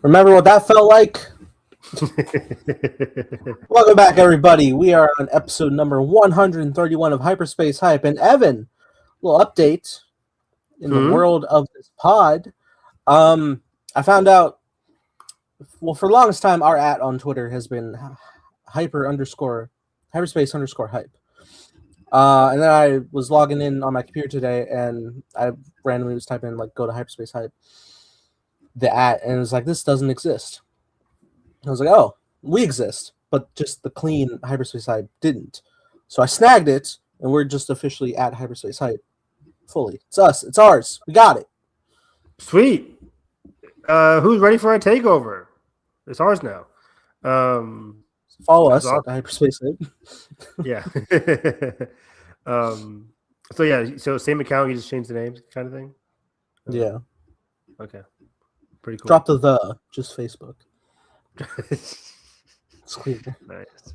Remember what that felt like? Welcome back, everybody. We are on episode number 131 of Hyperspace Hype. And Evan, a little update in the world of this pod. I found out, well, for the longest time, our @ on Twitter has been hyperspace underscore hype. And then I was logging in on my computer today, and I randomly was typing in, like, go to Hyperspace Hype, the @ and it was like, this doesn't exist. I was like, oh, we exist, but just the clean Hyperspace Hype didn't. So I snagged it, and we're just officially at Hyperspace Hype fully. It's us. It's ours. We got it. Sweet. Who's ready for a takeover? It's ours now. Follow us at Hyperspace Hype. Yeah. So same account, you just change the names kind of thing? Yeah. Okay. Pretty cool. Drop the just Facebook. It's clear. Nice.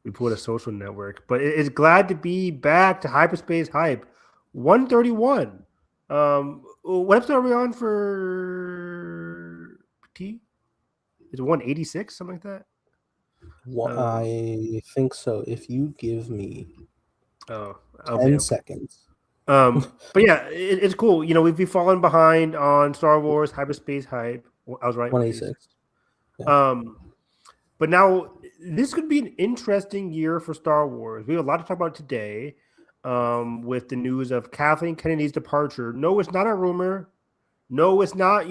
We put a social network, but it's glad to be back to Hyperspace Hype 131. What episode are we on for T? Is it 186, something like that? I think so. If you give me 10 seconds. But yeah, it's cool. You know, we've been falling behind on Star Wars Hyperspace Hype. I was right. 186. Yeah. But now this could be an interesting year for Star Wars. We have a lot to talk about today. With the news of Kathleen Kennedy's departure. No, it's not a rumor. No, it's not,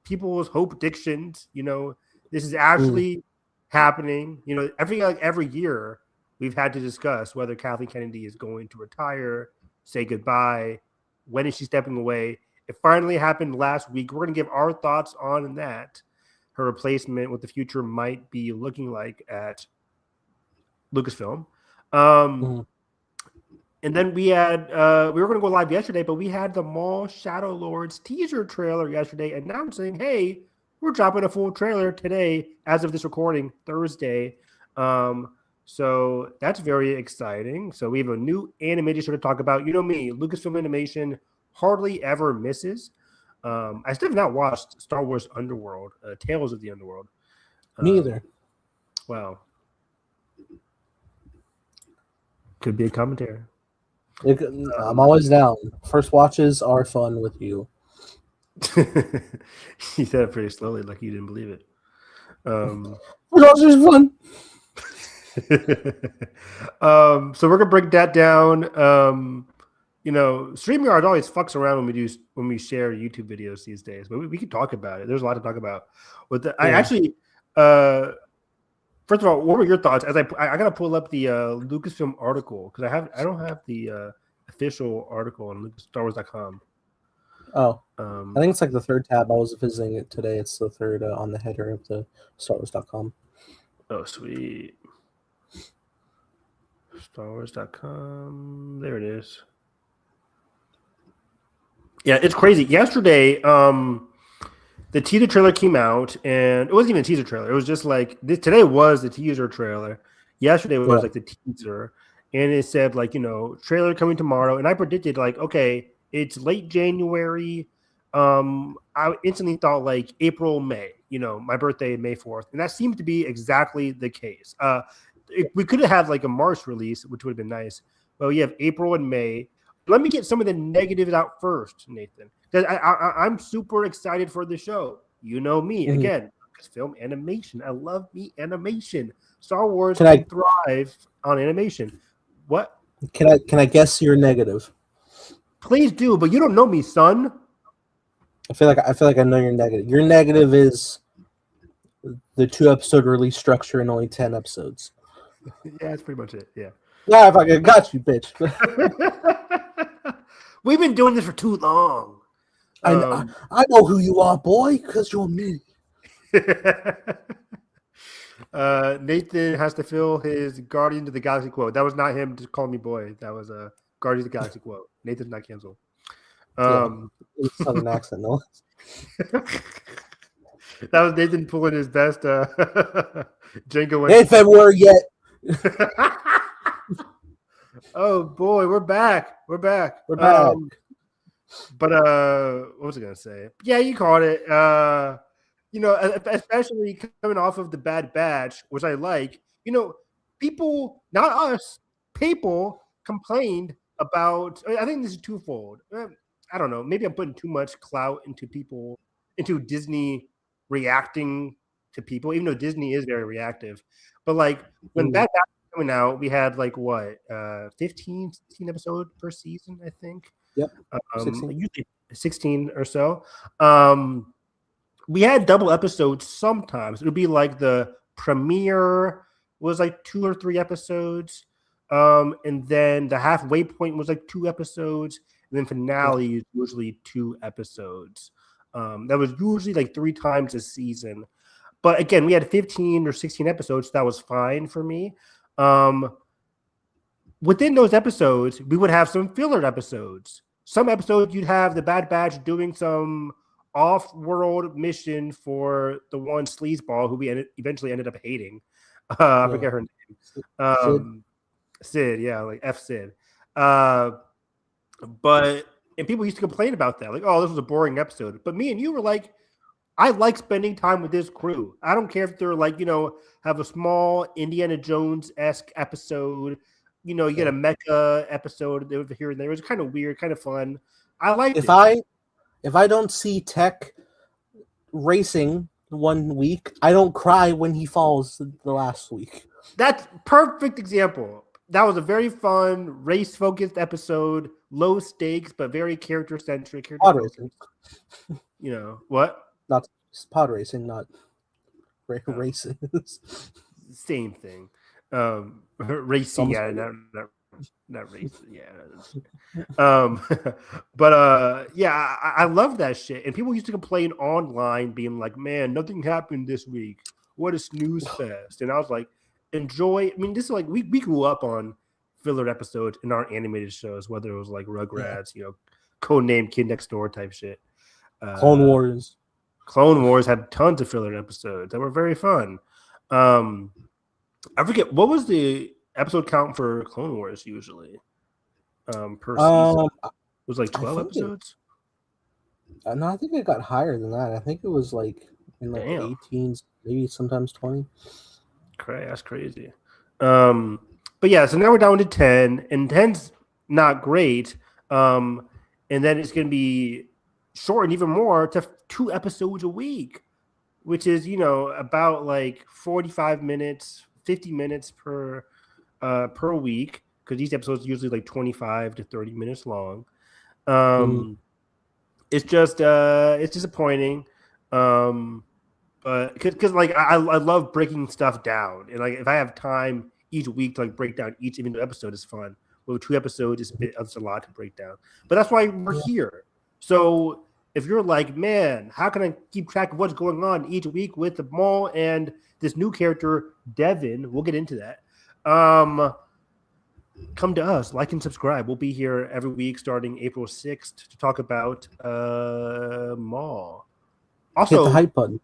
people's hope predictions. This is actually happening. Every year we've had to discuss whether Kathleen Kennedy is going to retire, say goodbye, when is she stepping away. It finally happened last week. We're going to give our thoughts on that, her replacement, what the future might be looking like at Lucasfilm. And then we had we were going to go live yesterday, but we had the Maul Shadow Lords teaser trailer yesterday announcing, hey, we're dropping a full trailer today as of this recording, Thursday. So that's very exciting. So we have a new animated show to talk about. You know me, Lucasfilm Animation hardly ever misses. I still have not watched Star Wars Underworld, Tales of the Underworld. Me either. Wow. Could be a commentary. I'm always down. First watches are fun with you. He said it pretty slowly, like you didn't believe it. First watches are fun. So we're gonna break that down. StreamYard always fucks around when we share YouTube videos these days, but we can talk about it. There's a lot to talk about. I actually, first of all, what were your thoughts? As I gotta pull up the Lucasfilm article because I don't have the official article on StarWars.com. Oh, I think it's like the third tab. I was visiting it today. It's the third on the header of the StarWars.com. Oh, sweet. StarWars.com. There it is. Yeah, it's crazy. Yesterday, the teaser trailer came out, and it wasn't even a teaser trailer. It was just like today was the teaser trailer. Yesterday was like the teaser, and it said trailer coming tomorrow. And I predicted okay, it's late January. I instantly thought April, May. My birthday, May 4th, and that seemed to be exactly the case. We could have had a March release, which would have been nice. But we have April and May. Let me get some of the negatives out first, Nathan. Because I'm super excited for the show. You know me. Again, film animation. I love me animation. Star Wars can thrive on animation. What? Can I guess your negative? Please do, but you don't know me, son. I feel like I know your negative. Your negative is the 2-episode release structure and only 10 episodes. Yeah, that's pretty much it. Yeah. Yeah, if I got you, bitch. We've been doing this for too long. I know who you are, boy, because you're me. Nathan has to fill his Guardians of the Galaxy quote. That was not him just calling me boy. That was a Guardians of the Galaxy quote. Nathan's not canceled. It's Southern accent, no? That was Nathan pulling his best Jenga. Ain't February yet. Oh boy, we're back. We're back. We're back. But what was I gonna say? Yeah, you called it. especially coming off of the Bad Batch, which I like. People, not us, people complained about. I think this is twofold. I don't know. Maybe I'm putting too much clout into Disney reacting to people, even though Disney is very reactive. But like when Bad Batch was coming out, we had like what 15, 16 episodes per season, I think. Yep. 16. Usually 16 or so. We had double episodes sometimes. It would be like the premiere was like 2 or 3 episodes. And then the halfway point was like 2 episodes. And then finale is usually 2 episodes. That was usually like 3 times a season. But again, we had 15 or 16 episodes. So that was fine for me. Within those episodes, we would have some filler episodes. Some episodes you'd have the Bad Batch doing some off-world mission for the one sleazeball who we eventually ended up hating. I forget her name. Sid, yeah, like F Sid. And people used to complain about that, like, oh, this was a boring episode. But me and you were like, I like spending time with this crew. I don't care if they're like, have a small Indiana Jones-esque episode. You get a mecha episode here and there. It was kind of weird, kind of fun. I liked it. If I don't see Tech racing one week, I don't cry when he falls the last week. That's perfect example. That was a very fun, race-focused episode. Low stakes, but very character-centric. Pod racing. What? Not pod racing, not racing. Same thing. Racing, yeah, not racing, yeah. But yeah, I love that shit. And people used to complain online, being like, "Man, nothing happened this week. What a snooze fest!" And I was like, "Enjoy." I mean, this is like we grew up on filler episodes in our animated shows, whether it was like Rugrats, Codename Kid Next Door type shit. Clone Wars. Clone Wars had tons of filler episodes that were very fun. I forget what was the episode count for Clone Wars usually per season. It was like 12 episodes. No, I think it got higher than that. I think it was like in like 18s, maybe sometimes 20. That's crazy. But yeah, so now we're down to 10, and 10's not great. And then it's going to be shortened even more to 2 episodes a week, which is, about like 45 minutes, 50 minutes per week, because these episodes are usually like 25 to 30 minutes long. It's just it's disappointing. But because like I love breaking stuff down, and like if I have time each week to like break down each individual episode is fun. With 2 episodes, it's a lot to break down. But that's why we're here. So if you're like, man, how can I keep track of what's going on each week with the Maul and this new character, Devin? We'll get into that. Come to us, like and subscribe. We'll be here every week starting April 6th to talk about Maul. Also, hit the hype button.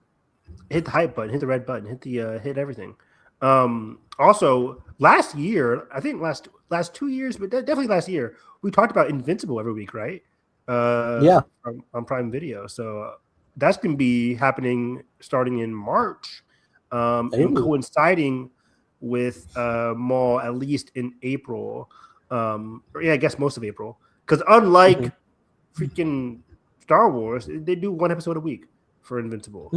Hit the hype button. Hit the red button. Hit everything. Also, last year, I think last 2 years, but definitely last year, we talked about Invincible every week, right? Yeah. On Prime Video. So that's going to be happening starting in March, and coinciding with Maul at least in April. I guess most of April. Because unlike freaking Star Wars, they do 1 episode a week for Invincible.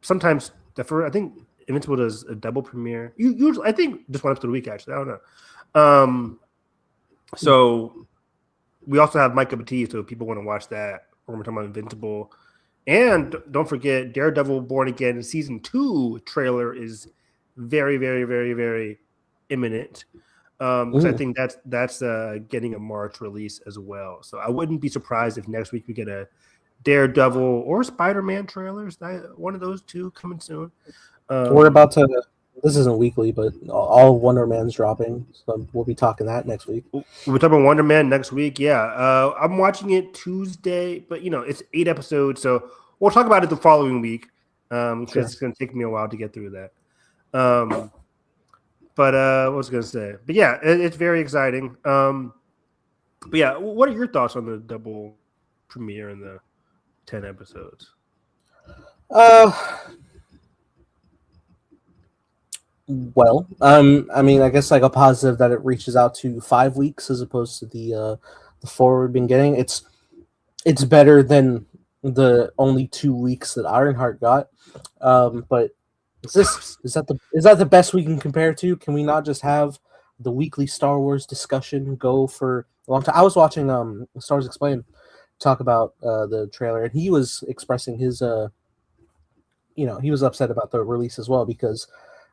Sometimes I think Invincible does a double premiere. Usually, I think just 1 episode a week. Actually, I don't know. So we also have My Cup of Tea, so if people want to watch that when we're talking about Invincible. And don't forget, Daredevil Born Again Season 2 trailer is very, very, very, very imminent. Because I think that's getting a March release as well. So I wouldn't be surprised if next week we get a Daredevil or Spider-Man trailers. One of those 2 coming soon. We're about to. This isn't weekly, but all Wonder Man's dropping, so we'll be talking that next week. We're talking about Wonder Man next week. Yeah, I'm watching it Tuesday, but it's 8 episodes, so we'll talk about it the following week. Because it's going to take me a while to get through that. But what was I going to say? But yeah, it's very exciting. But yeah, what are your thoughts on the double premiere and the 10 episodes? Uh, well, I mean, I guess like a positive that it reaches out to 5 weeks as opposed to the four we've been getting. It's better than the only 2 weeks that Ironheart got. But is that the best we can compare to? Can we not just have the weekly Star Wars discussion go for a long time? I was watching Star Wars Explained talk about the trailer, and he was expressing his he was upset about the release as well because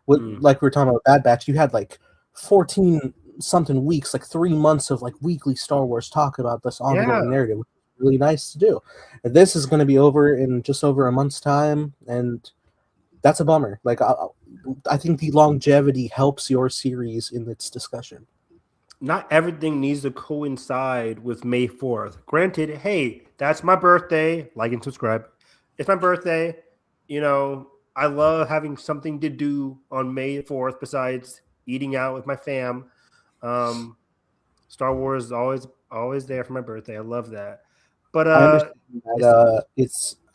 like we were talking about Bad Batch, you had like 14 something weeks, like 3 months of like weekly Star Wars talk about this ongoing narrative. Really nice to do. And this is going to be over in just over a month's time, and that's a bummer. Like I think the longevity helps your series in its discussion. Not everything needs to coincide with May 4th. Granted, hey, that's my birthday. Like and subscribe. It's my birthday. You know, I love having something to do on May 4th besides eating out with my fam. Star Wars is always there for my birthday. I love that. But I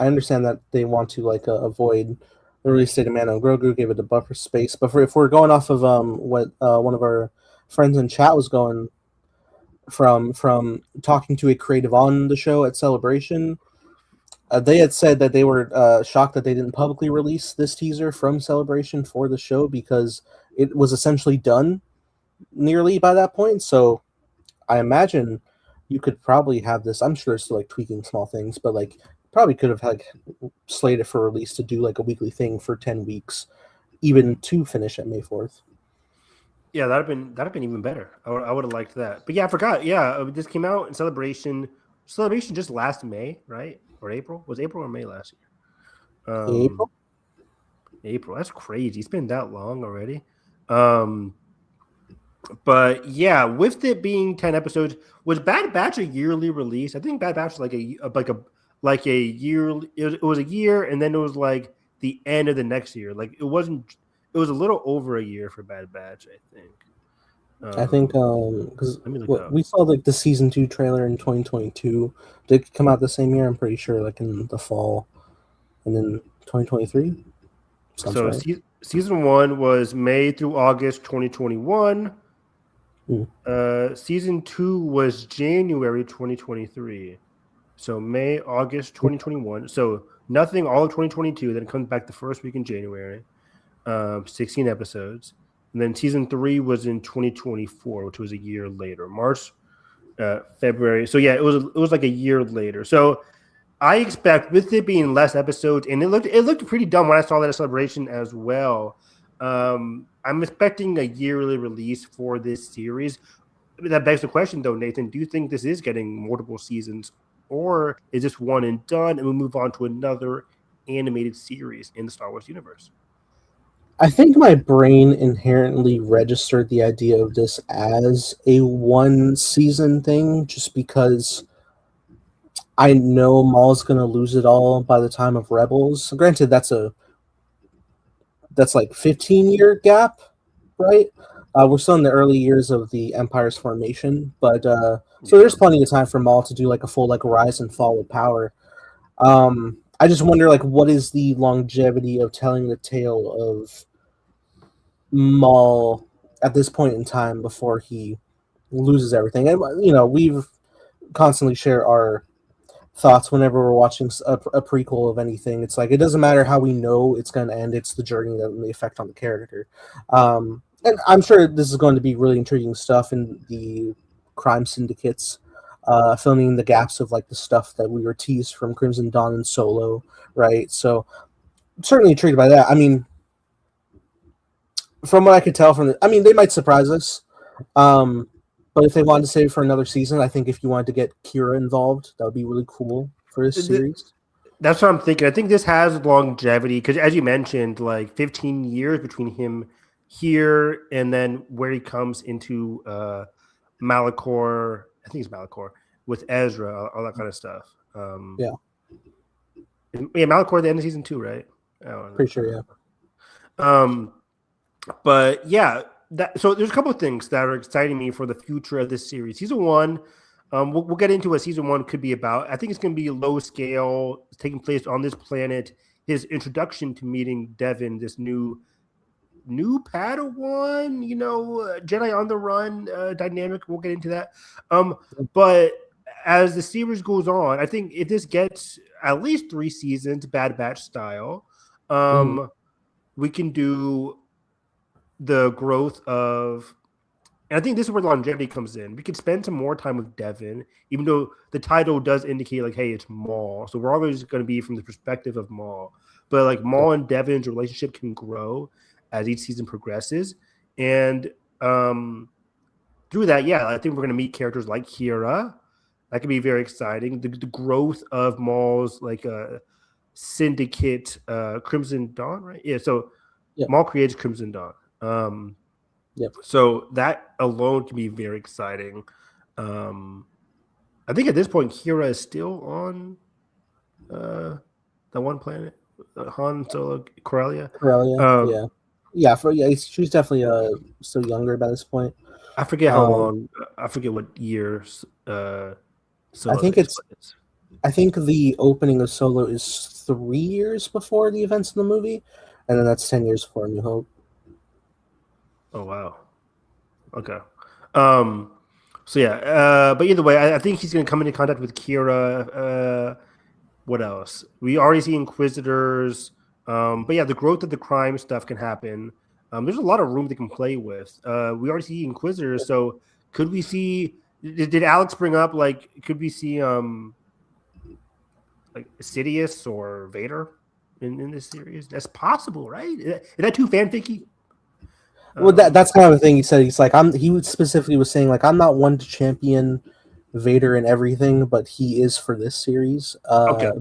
understand that they want to like avoid the release date of Mando and Grogu, give it a buffer space. But if we're going off of what one of our friends in chat was going from talking to a creative on the show at Celebration, they had said that they were shocked that they didn't publicly release this teaser from Celebration for the show because it was essentially done nearly by that point. So I imagine you could probably have this. I'm sure it's still like tweaking small things, but like probably could have like slated for release to do like a weekly thing for 10 weeks, even to finish at May 4th. Yeah, that'd have been even better. I would have liked that. But yeah, I forgot. Yeah, this came out in Celebration. Celebration just last May, right? Or April? Was April or May last year? April. April. That's crazy. It's been that long already. But yeah, with it being 10 episodes, was Bad Batch a yearly release? I think Bad Batch was like a year. It was a year, and then it was like the end of the next year. Like it wasn't. It was a little over a year for Bad Batch, I think. I think because we saw like the season 2 trailer in 2022. Did it come out the same year? I'm pretty sure, like in the fall, and then 2023. So right. Season 1 was May through August 2021. Season 2 was January 2023. So May, August 2021. So nothing all of 2022. Then it comes back the first week in January. 16 episodes. And then season 3 was in 2024, which was a year later, March, February. So yeah, it was like a year later. So I expect with it being less episodes, and it looked pretty dumb when I saw that at Celebration as well. I'm expecting a yearly release for this series. That begs the question, though, Nathan. Do you think this is getting multiple seasons, or is this one and done, and we move on to another animated series in the Star Wars universe? I think my brain inherently registered the idea of this as a one season thing just because I know Maul's going to lose it all by the time of Rebels. Granted, that's like 15-year gap, right? We're still in the early years of the Empire's formation, but so there's plenty of time for Maul to do like a full like rise and fall of power. I just wonder, like, what is the longevity of telling the tale of Maul at this point in time before he loses everything? And we've constantly share our thoughts whenever we're watching a prequel of anything. It's like it doesn't matter how we know it's going to end; it's the journey that the effect on the character. And I'm sure this is going to be really intriguing stuff in the crime syndicates. Filming the gaps of like the stuff that we were teased from Crimson Dawn and Solo, right? So certainly intrigued by that. I mean, from what I could tell they might surprise us. But if they wanted to save it for another season, I think if you wanted to get Kira involved, that would be really cool for this series. That's what I'm thinking. I think this has longevity because, as you mentioned, like 15 years between him here and then where he comes into Malachor. I think it's Malachor with Ezra, all that kind of stuff. Yeah, Malachor at the end of season 2, right? Pretty sure, yeah. But yeah, so there's a couple of things that are exciting me for the future of this series. Season 1, we'll get into what season 1 could be about. I think it's going to be low scale, taking place on this planet his introduction to meeting Devin, this new Padawan, Jedi on the run dynamic. We'll get into that. But as the series goes on, I think if this gets at least 3 seasons, Bad Batch style, we can do the growth of. And I think this is where longevity comes in. We could spend some more time with Devin, even though the title does indicate like, hey, it's Maul. So we're always going to be from the perspective of Maul. But like Maul and Devin's relationship can grow as each season progresses. And through that, I think we're going to meet characters like Kira. That can be very exciting. The growth of Maul's like syndicate, Crimson Dawn, right? Yeah, so Maul creates Crimson Dawn. So that alone can be very exciting. I think at this point, Kira is still on the one planet, Han Solo, Corellia. She's definitely still younger by this point. I forget how long. I forget what years. I think the opening of Solo is 3 years before the events in the movie, and then that's 10 years before New Hope. Oh wow. Okay. But either way, I think he's going to come into contact with Kira. What else? We already see Inquisitors. The growth of the crime stuff can happen. There's a lot of room they can play with. We already see Inquisitors. So could we see? Did Alex bring up like? Could we see like Sidious or Vader in this series? That's possible, right? Is that too fanficky? Well, that's kind of the thing he said. He's like, he specifically was saying like, I'm not one to champion Vader and everything, but he is for this series.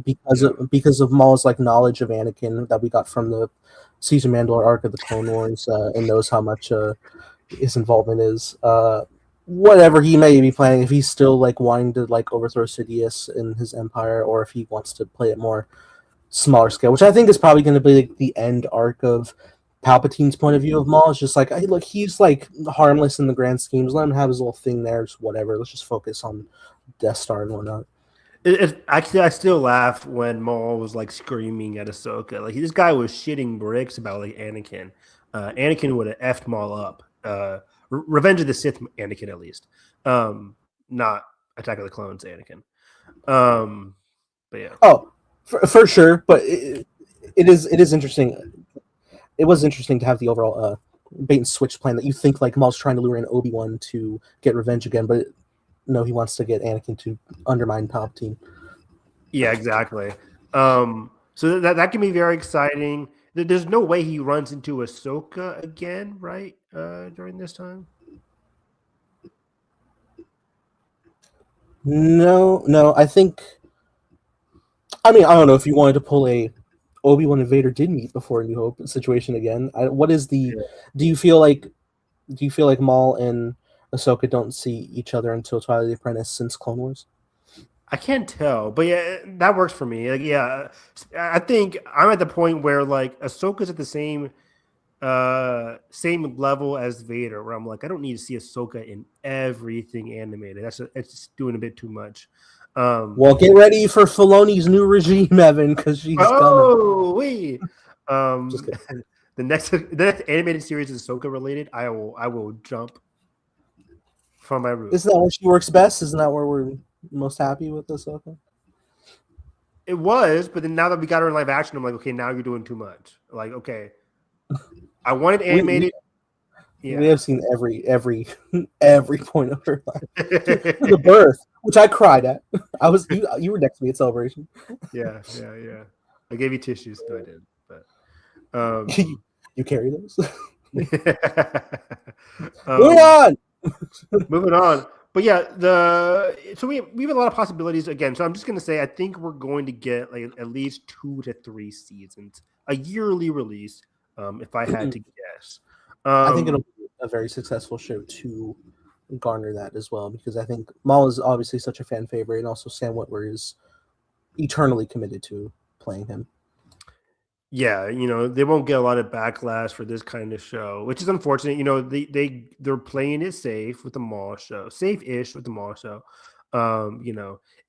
Because of Maul's like knowledge of Anakin that we got from the Caesar Mandalore arc of the Clone Wars, and knows how much his involvement is. Whatever he may be planning, if he's still like wanting to like overthrow Sidious in his empire, or if he wants to play it more smaller scale, which I think is probably going to be like the end arc of Palpatine's point of view of Maul. Is just like, hey, look, he's like harmless in the grand schemes. Let him have his little thing there. Just whatever. Let's just focus on Death Star and whatnot. Actually, I still laugh when Maul was like screaming at Ahsoka. Like this guy was shitting bricks about like Anakin. Anakin would have effed Maul up. Revenge of the Sith, Anakin at least. Not Attack of the Clones, Anakin. But yeah. Oh, for sure. But it is interesting. It was interesting to have the overall bait and switch plan that you think like Maul's trying to lure in Obi-Wan to get revenge again, but no, he wants to get Anakin to undermine Palpatine. Yeah, exactly. So that can be very exciting. There's no way he runs into Ahsoka again, right? During this time. No. I don't know if you wanted to pull a Obi-Wan and Vader did meet before New Hope situation again. Do you feel like Maul and Ahsoka don't see each other until Twilight of the Apprentice since Clone Wars? I can't tell, but yeah, that works for me. Like, yeah, I think I'm at the point where like Ahsoka's at the same level as Vader, where I'm like, I don't need to see Ahsoka in everything animated. It's just doing a bit too much. Well, get ready for Filoni's new regime, Evan, because she's coming. The next animated series is Ahsoka related. I will jump from my roof. Isn't that where she works best? Isn't that where we're most happy with Ahsoka? It was, but then now that we got her in live action, I'm like, okay, now you're doing too much. Like, okay, I wanted animated. We have seen every point of her life. The birth, which I cried at. You were next to me at Celebration. Yeah. I gave you tissues, no, I didn't. But you carry those. Moving on. But yeah, so we have a lot of possibilities again. So I'm just gonna say I think we're going to get like at least 2 to 3 seasons, a yearly release. If I had to guess, I think it'll be a very successful show to garner that as well, because I think Maul is obviously such a fan favorite, and also Sam Witwer is eternally committed to playing him. Yeah, they won't get a lot of backlash for this kind of show, which is unfortunate. They're playing it safe with the Maul show, safe-ish with the Maul show.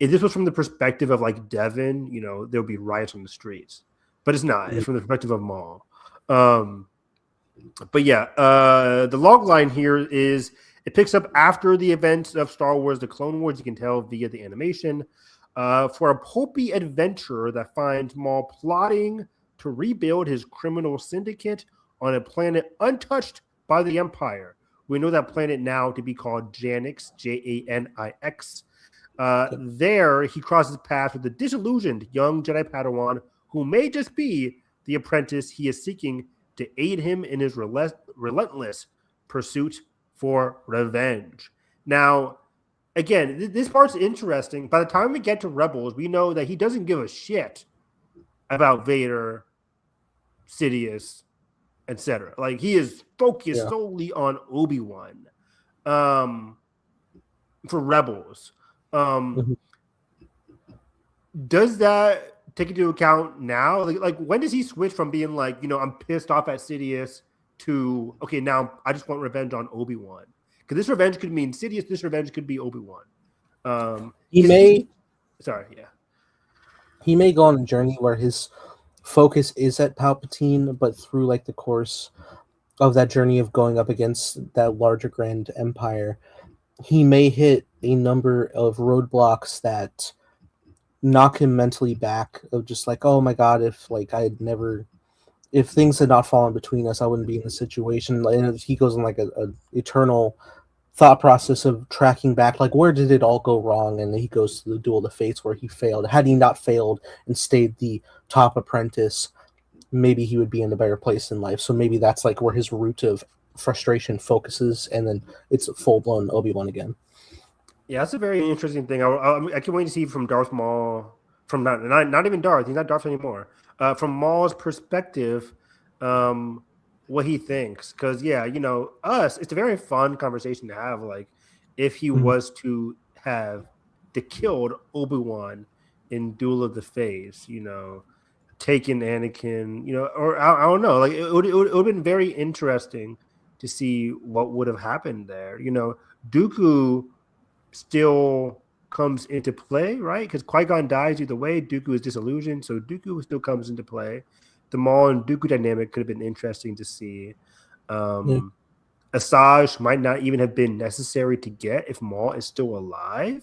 If this was from the perspective of like Devin, there'll be riots on the streets. but it's not. It's from the perspective of Maul. But yeah, the log line here is it picks up after the events of Star Wars: The Clone Wars. You can tell via the animation. For a pulpy adventure that finds Maul plotting to rebuild his criminal syndicate on a planet untouched by the Empire. We know that planet now to be called Janix, Janix. There, he crosses paths with the disillusioned young Jedi Padawan who may just be the apprentice he is seeking to aid him in his relentless pursuit for revenge. Now, again, this part's interesting. By the time we get to Rebels, we know that he doesn't give a shit about Vader, Sidious, etc. Like, he is focused solely on Obi-Wan for Rebels. Does that take into account now? Like, when does he switch from being like, I'm pissed off at Sidious to, okay, now I just want revenge on Obi-Wan? Because this revenge could mean Sidious, this revenge could be Obi-Wan. He may go on a journey where his focus is at Palpatine, but through like the course of that journey of going up against that larger grand empire, he may hit a number of roadblocks that knock him mentally back, of just like, oh my god, if things had not fallen between us, I wouldn't be in this situation. And he goes in like a eternal thought process of tracking back, like, where did it all go wrong? And he goes to the Duel of the Fates where he failed. Had he not failed and stayed the top apprentice, maybe he would be in a better place in life. So maybe that's like where his root of frustration focuses, and then it's full-blown Obi-Wan again. Yeah, that's a very interesting thing. I can't wait to see from Darth Maul, from not even Darth. He's not Darth anymore. From Maul's perspective, what he thinks. Because it's a very fun conversation to have. Like, if he was to have killed Obi-Wan in Duel of the Fates, taken Anakin, or I don't know. Like, it would have been very interesting to see what would have happened there. Dooku still comes into play, right? Because Qui-Gon dies either way. Dooku is disillusioned, so Dooku still comes into play. The Maul and Dooku dynamic could have been interesting to see. Asajj might not even have been necessary to get if Maul is still alive.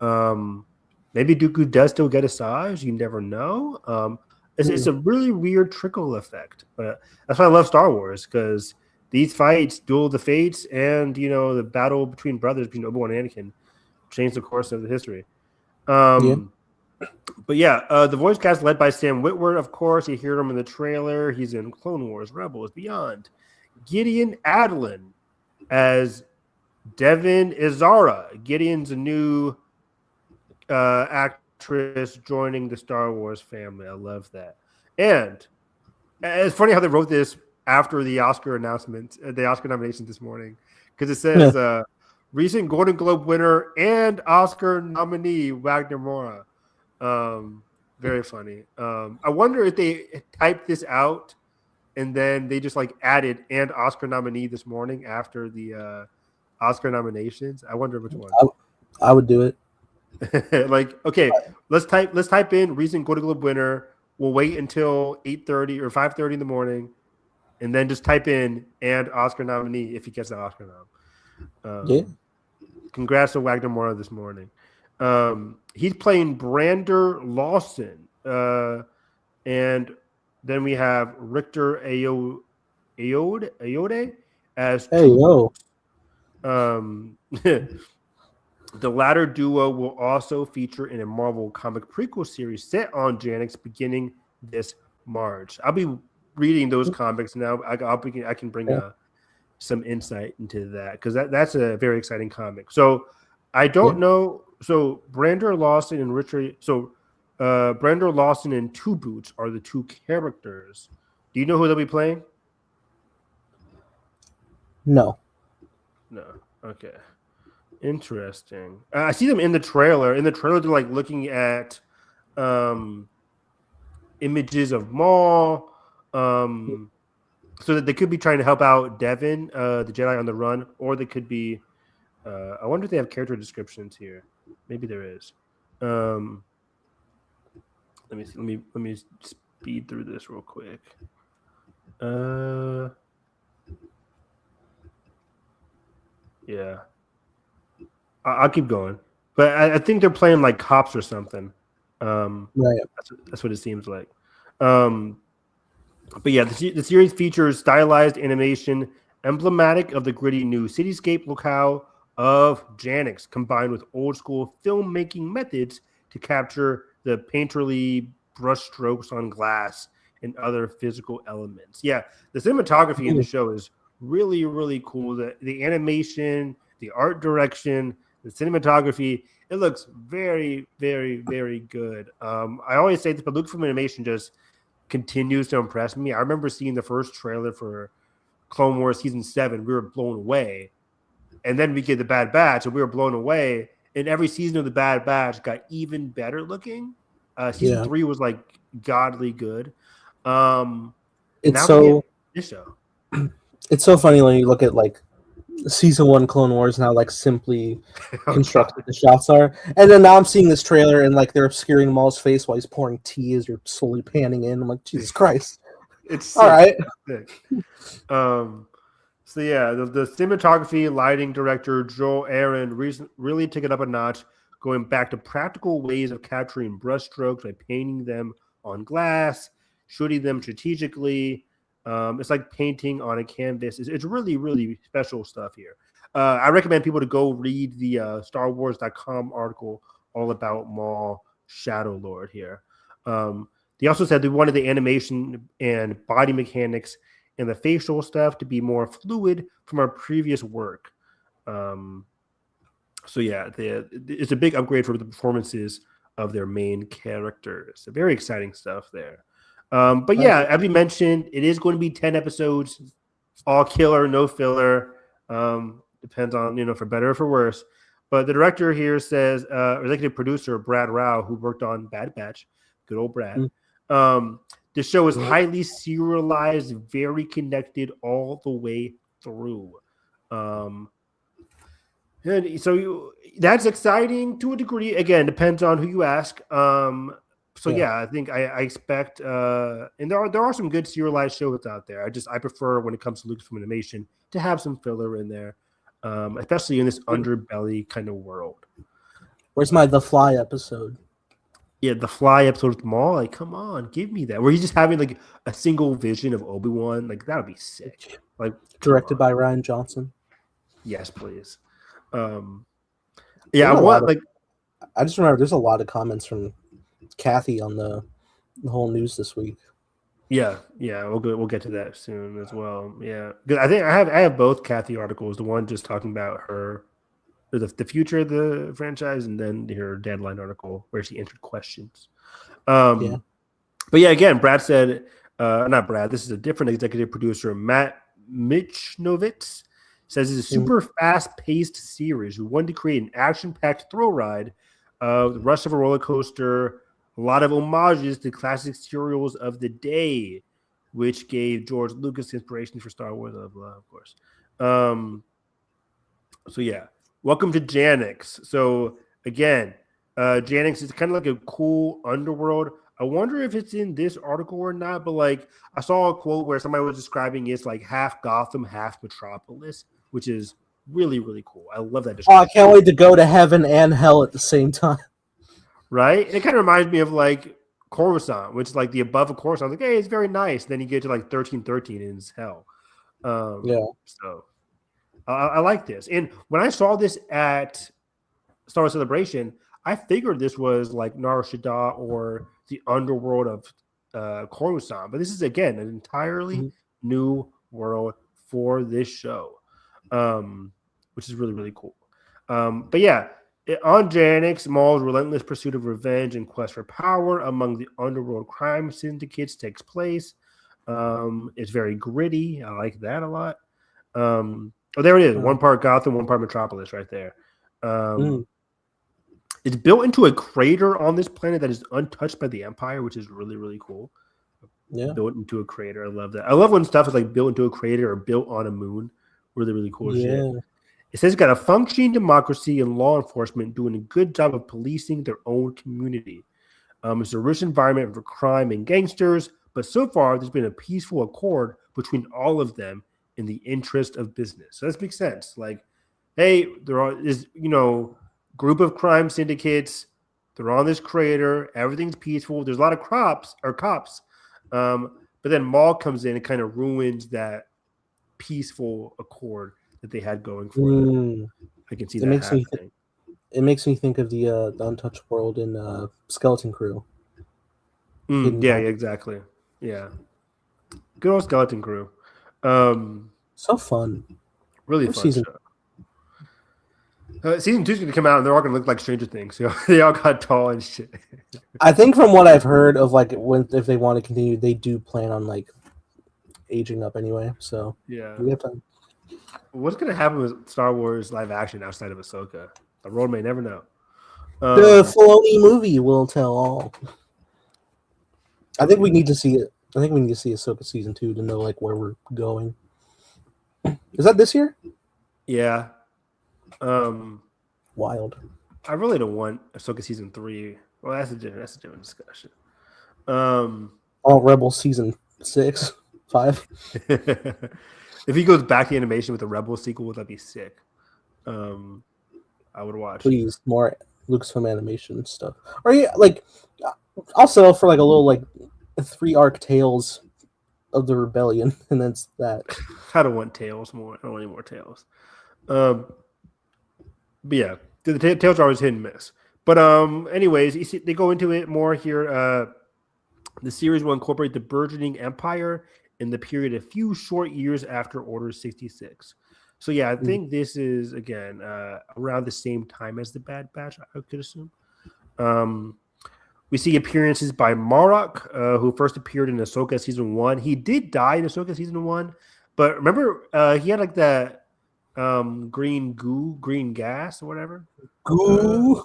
Maybe Dooku does still get Asajj. You never know. It's a really weird trickle effect, but that's why I love Star Wars, because these fights, Duel of the Fates, and the battle between brothers, between Obi-Wan and Anakin, changed the course of the history. But the voice cast led by Sam Witwer, of course. You hear him in the trailer. He's in Clone Wars, Rebels, Beyond. Gideon Adlin as Devin Izara. Gideon's a new actress joining the Star Wars family. I love that. And it's funny how they wrote this after the Oscar announcement, the Oscar nomination this morning, because it says recent Golden Globe winner and Oscar nominee Wagner Moura. Very funny. I wonder if they typed this out and then they just like added and Oscar nominee this morning after the Oscar nominations. I wonder which one. I would do it. Like, okay, let's type in recent Golden Globe winner. We'll wait until 8:30 or 5:30 in the morning, and then just type in and Oscar nominee if he gets the Oscar nom. Congrats to Wagner Moura this morning. He's playing Brander Lawson. And then we have Richter Ayoade as the latter duo will also feature in a Marvel comic prequel series set on Janix beginning this March. I'll be reading those comics now. I can bring some insight into that, because that's a very exciting comic. So I don't know. So Brander Lawson and Richard. So Brander Lawson and Two Boots are the two characters. Do you know who they'll be playing? No. Okay. Interesting. I see them in the trailer. In the trailer, they're like looking at images of Maul. So that they could be trying to help out Devin, the Jedi on the run, or they could be. I wonder if they have character descriptions here. Maybe there is. Let me speed through this real quick. Yeah. I'll keep going. But I think they're playing like cops or something. Right. That's what it seems like. But yeah, the series features stylized animation emblematic of the gritty new cityscape locale of Janix, combined with old school filmmaking methods to capture the painterly brushstrokes on glass and other physical elements. Yeah, the cinematography in the show is really, really cool. The animation, the art direction, the cinematography, it looks very, very, very good. I always say this, but Lucasfilm Animation just continues to impress me. I remember seeing the first trailer for Clone Wars Season 7. We were blown away. And then we get the Bad Batch, and we were blown away. And every season of the Bad Batch got even better looking. Season 3 was like godly good. It's so this show. It's so funny when you look at like Season 1 Clone Wars and how like simply constructed the shots are. And then now I'm seeing this trailer and like they're obscuring Maul's face while he's pouring tea as you're slowly panning in. I'm like, Jesus Christ. It's sick. All right. It's sick. So yeah, the cinematography, lighting director Joel Aaron really took it up a notch, going back to practical ways of capturing brushstrokes by painting them on glass, shooting them strategically. It's like painting on a canvas. It's really, really special stuff here. I recommend people to go read the StarWars.com article all about Maul Shadow Lord here. They also said they wanted the animation and body mechanics and the facial stuff to be more fluid from our previous work. So yeah, it's a big upgrade for the performances of their main characters. So very exciting stuff there. But yeah, as we mentioned, it is going to be 10 episodes, all killer, no filler. Depends on, for better or for worse. But the director here says, executive producer Brad Rao, who worked on Bad Batch, good old Brad. The show is highly serialized, very connected all the way through. And so that's exciting to a degree. Again, depends on who you ask. So yeah, I think I expect, and there are some good serialized shows out there. I prefer when it comes to Lucasfilm Animation to have some filler in there, especially in this underbelly kind of world. Where's my The Fly episode? Yeah, the Fly episode with Maul. Like, come on, give me that. Where he's just having like a single vision of Obi-Wan. Like that would be sick. Like directed by Ryan Johnson. Yes, please. Yeah, I just remember there's a lot of comments from Kathy on the whole news this week. Yeah, we'll get to that soon as well. Yeah, because I think I have both Kathy articles. The one just talking about her, the future of the franchise, and then her deadline article where she answered questions. But yeah, again, Brad said, not Brad. This is a different executive producer, Matt Michnovitz. Says it's a super fast-paced series. We wanted to create an action-packed thrill ride, the rush of a roller coaster. A lot of homages to classic serials of the day, which gave George Lucas inspiration for Star Wars, of course. So yeah, welcome to Janix. So again, Janix is kind of like a cool underworld. I wonder if it's in this article or not, but like I saw a quote where somebody was describing it's like half Gotham, half Metropolis, which is really, really cool. I love that description. Oh, I can't wait to go to heaven and hell at the same time. Right? And it kind of reminds me of like Coruscant, which is like the above of Coruscant. Like, hey, it's very nice. Then you get to like 1313 and it's hell. So I like this. And when I saw this at Star Wars Celebration, I figured this was like Nar Shaddaa or the underworld of Coruscant. But this is, again, an entirely new world for this show, which is really, really cool. But yeah, on Janix, Maul's relentless pursuit of revenge and quest for power among the underworld crime syndicates takes place. It's very gritty. I like that a lot. Oh, there it is. One part Gotham, one part Metropolis right there. It's built into a crater on this planet that is untouched by the Empire, which is really, really cool. Yeah. Built into a crater. I love that. I love when stuff is like built into a crater or built on a moon. Really, really cool shit. It says it's got a functioning democracy and law enforcement doing a good job of policing their own community. It's a rich environment for crime and gangsters, but so far there's been a peaceful accord between all of them in the interest of business. So that makes sense. Like, hey, is group of crime syndicates. They're on this crater. Everything's peaceful. There's a lot of cops. But then Maul comes in and kind of ruins that peaceful accord that they had going for them. I can see that happening. It makes me think of the Untouched World in Skeleton Crew. Yeah, exactly. Yeah, good old Skeleton Crew. So fun. Really fun show. Season 2 is going to come out, and they're all going to look like Stranger Things. So they all got tall and shit. I think from what I've heard of, like, if they want to continue, they do plan on like aging up anyway. So yeah, we have time. What's going to happen with Star Wars live action outside of Ahsoka? The world may never know. The Filoni movie will tell all. I think we need to see it. I think we need to see Ahsoka season 2 to know like where we're going. Is that this year? Yeah. Wild. I really don't want Ahsoka season 3. Well, that's a different discussion. All Rebel season 6, 5. If he goes back to animation with a Rebel sequel, that'd be sick. I would watch. Please, more Lucasfilm animation stuff. Or yeah, like also for like a little like 3-arc Tales of the Rebellion, and that's that. I don't want Tales more. I don't want any more Tales. But yeah, the Tales are always hit and miss. But anyways, you see, they go into it more here. The series will incorporate the burgeoning empire in the period a few short years after Order 66. So yeah, I think this is again around the same time as the Bad Batch, I could assume. We see appearances by Marok, who first appeared in Ahsoka season 1. He did die in Ahsoka season 1, but remember he had like that green gas or whatever. Goo.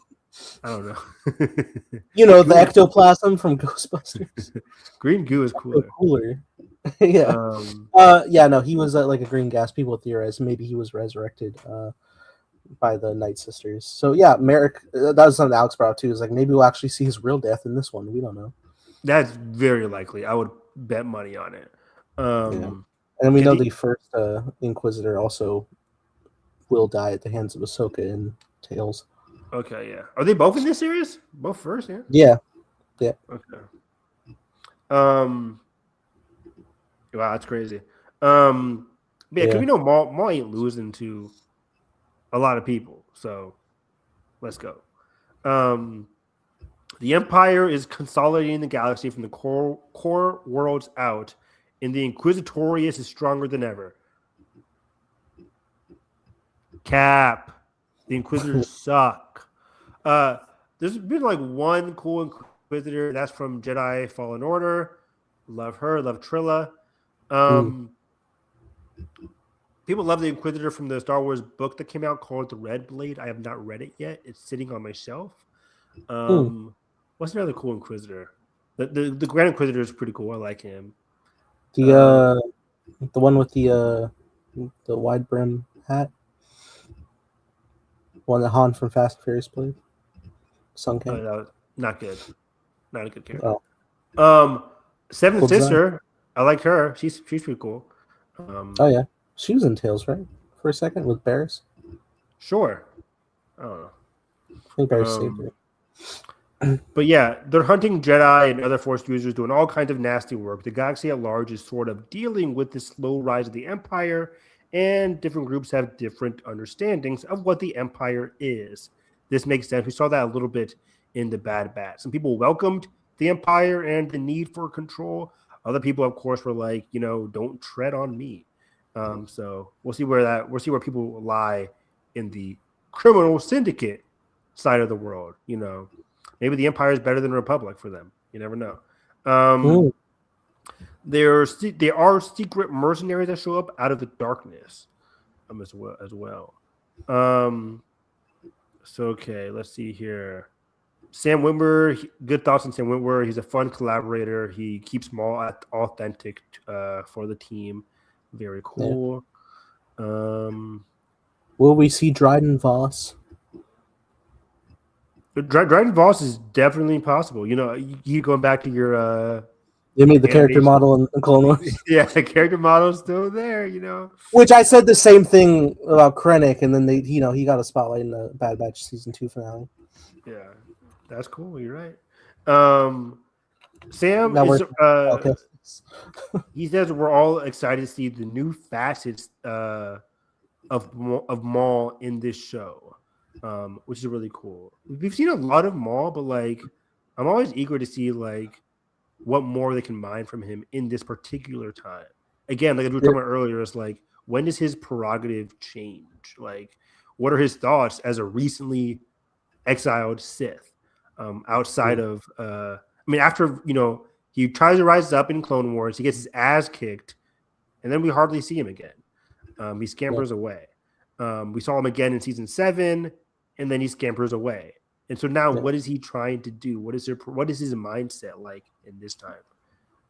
I don't know. The ectoplasm from Ghostbusters. Green goo is cooler. Yeah. No, he was like a green gas. People theorize maybe he was resurrected by the Night Sisters. So yeah, Merrick, that was something Alex brought up too. Is like maybe we'll actually see his real death in this one. We don't know. That's very likely. I would bet money on it. And we know the first Inquisitor also will die at the hands of Ahsoka in Tales. Okay, yeah. Are they both in this series? Both first, yeah? Yeah. Okay. Wow, that's crazy. Because we know Maul ain't losing to a lot of people, so let's go. The Empire is consolidating the galaxy from the core worlds out, and the Inquisitorius is stronger than ever. Cap. The Inquisitors suck. There's been like one cool Inquisitor. That's from Jedi Fallen Order. Love her. Love Trilla. People love the Inquisitor from the Star Wars book that came out called The Red Blade. I have not read it yet. It's sitting on my shelf. What's another cool Inquisitor? The Grand Inquisitor is pretty cool. I like him. The one with the wide brim hat. One that Han from Fast and Furious played. Sun King. That was not good. Not a good character. Seventh Cool Sister. design. I like her. She's pretty cool. Oh yeah, she was in Tales, right? For a second with Barris. Sure. I don't know. I think Barris saved her. But yeah, they're hunting Jedi and other Force users, doing all kinds of nasty work. The galaxy at large is sort of dealing with the slow rise of the Empire, and different groups have different understandings of what the Empire is. This makes sense. We saw that a little bit in the Bad Batch. Some people welcomed the Empire and the need for control. Other people, of course, were like, don't tread on me. So we'll see where people lie in the criminal syndicate side of the world. Maybe the Empire is better than the Republic for them. You never know. There are secret mercenaries that show up out of the darkness, as well. So okay, let's see here. Sam Witwer, good thoughts on Sam Witwer. He's a fun collaborator. He keeps Maul authentic for the team. Very cool. Yeah. Will we see Dryden Voss? Dragon Boss is definitely possible. You going back to your They made the character animation. model in Clone Wars. Yeah, the character model's still there. Which I said the same thing about Krennic, and then he got a spotlight in the Bad Batch season 2 finale. Yeah, that's cool. You're right. Sam Now is. okay. He says we're all excited to see the new facets of Maul in this show, which is really cool. We've seen a lot of Maul, but I'm always eager to see what more they can mine from him in this particular time. Again, like we were talking about earlier, it's when does his prerogative change? What are his thoughts as a recently exiled Sith? Outside of after he tries to rise up in Clone Wars, he gets his ass kicked, and then we hardly see him again. He scampers away. We saw him again in season 7, and then he scampers away. And so now, what is he trying to do? What is his mindset like in this time?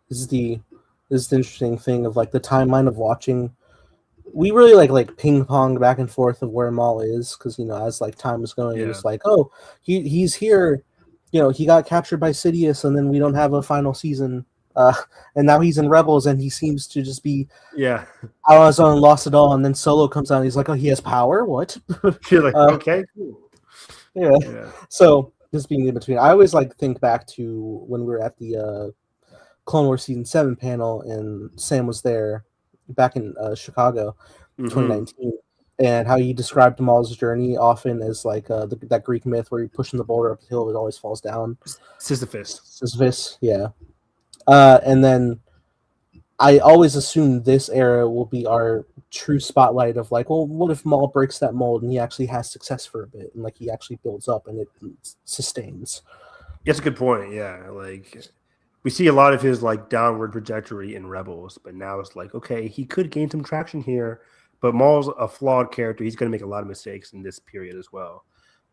This is the interesting thing of the timeline of watching. We really like ping pong back and forth of where Maul is, because as time is going, it's he's here. He got captured by Sidious, and then we don't have a final season. And now he's in Rebels, and he seems to just be out on his own, lost it all. And then Solo comes out, and he's like, "Oh, he has power? What?" You're like, okay, cool. Yeah. So just being in between, I always think back to when we were at the Clone Wars season 7 panel, and Sam was there back in Chicago, 2019, and how he described Maul's journey often as that Greek myth where you're pushing the boulder up the hill, it always falls down. Sisyphus, yeah. And then I always assume this era will be our true spotlight of what if Maul breaks that mold and he actually has success for a bit, and he actually builds up and it sustains. That's a good point. Yeah, we see a lot of his downward trajectory in Rebels, but now it's okay, he could gain some traction here, but Maul's a flawed character. He's going to make a lot of mistakes in this period as well.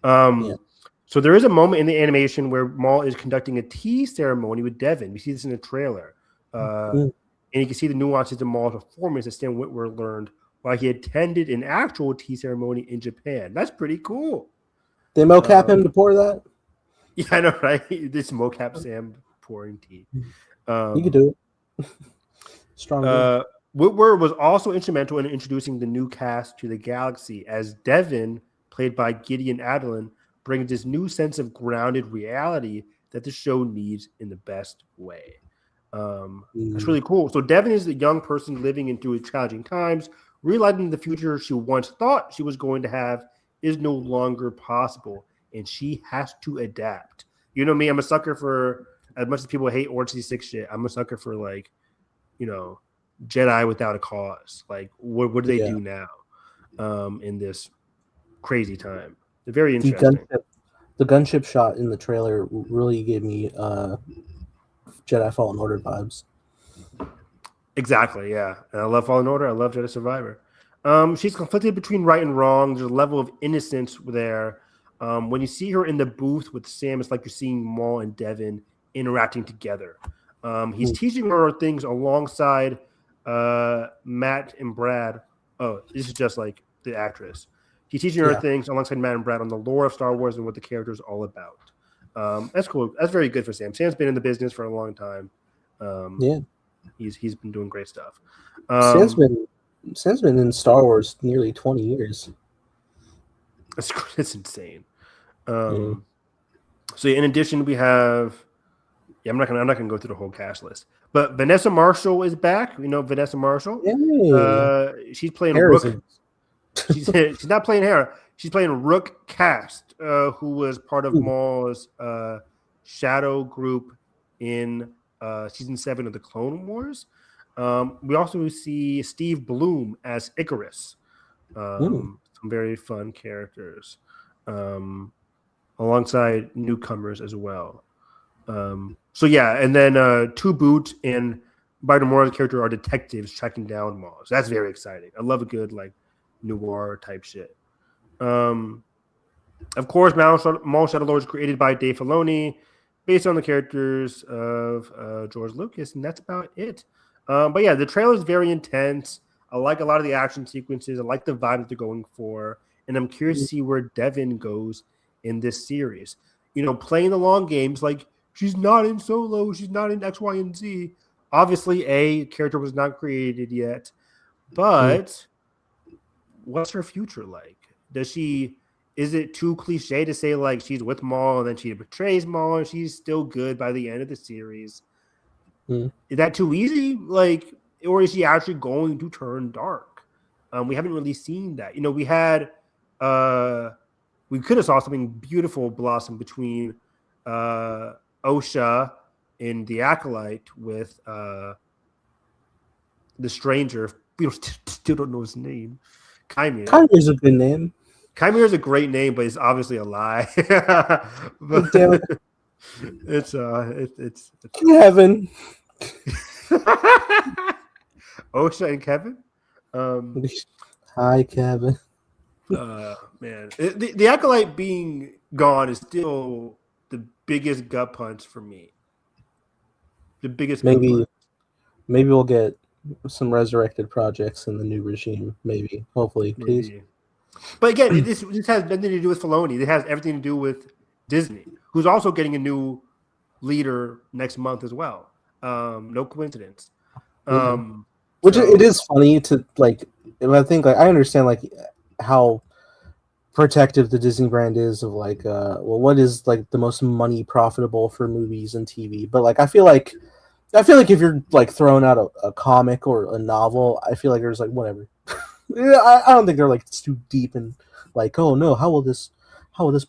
So there is a moment in the animation where Maul is conducting a tea ceremony with Devin. We see this in the trailer. And you can see the nuances of Maul's performance that Stan Witwer learned while he attended an actual tea ceremony in Japan. That's pretty cool. They mocap him to pour that? Yeah, I know, right? This mocap Sam pouring tea. You could do it. Strong. Witwer was also instrumental in introducing the new cast to the galaxy, as Devin, played by Gideon Adelin, brings this new sense of grounded reality that the show needs in the best way. That's really cool. So Devin is a young person living through challenging times, realizing the future she once thought she was going to have is no longer possible, and she has to adapt. You know me, I'm a sucker for, as much as people hate Order 66 shit, I'm a sucker for Jedi without a cause. What do they do now in this crazy time? They're very interesting. The gunship shot in the trailer really gave me Jedi Fallen Order vibes. Exactly, yeah. And I love Fallen Order. I love Jedi Survivor. She's conflicted between right and wrong. There's a level of innocence there. When you see her in the booth with Sam, it's like you're seeing Maul and Devin interacting together. He's teaching her things alongside Matt and Brad. Oh, this is just the actress. He's teaching her things alongside Matt and Brad on the lore of Star Wars and what the character is all about. That's cool. That's very good for Sam. Sam's been in the business for a long time. He's been doing great stuff. Sam's been in Star Wars nearly 20 years. It's insane. So in addition, we have. I'm not gonna go through the whole cast list, but Vanessa Marshall is back. We know Vanessa Marshall. She's playing Rook. She's not playing Hera. She's playing Rook Cast, who was part of Maul's shadow group in season 7 of the Clone Wars. We also see Steve Bloom as Icarus. Some very fun characters, alongside newcomers as well. And then Two Boot and Biden Moore's character are detectives tracking down Maul. So that's very exciting. I love a good noir type shit. Of course, Maul Shadow Lord is created by Dave Filoni, based on the characters of George Lucas, and that's about it. But yeah, the trailer is very intense. I like a lot of the action sequences. I like the vibe that they're going for, and I'm curious to see where Devin goes in this series. playing the long games. Like, she's not in Solo. She's not in X, Y, and Z. Obviously, character was not created yet. But what's her future like? Is it too cliche to say like she's with Maul and then she betrays Maul and she's still good by the end of the series? Is that too easy? Like, or is she actually going to turn dark? We haven't really seen that. We could have saw something beautiful blossom between Osha in The Acolyte with the stranger. We still don't know his name. Chimera. Chimeра's a good name. Chimera is a great name, but it's obviously a lie. But Damn it. It's Kevin. Osha and Kevin. Hi, Kevin. Man, the Acolyte being gone is still the biggest gut punch for me. The biggest. Maybe we'll get some resurrected projects in the new regime. Maybe, hopefully, please. Maybe. But again, this has nothing to do with Filoni. It has everything to do with Disney, who's also getting a new leader next month as well. No coincidence. Which it is funny to like. I think I understand like how protective the Disney brand is of like what is like the most money profitable for movies and TV. But like I feel like if you're like throwing out a comic or a novel, I feel like there's like whatever. I don't think they're like it's too deep and like, oh no, how will this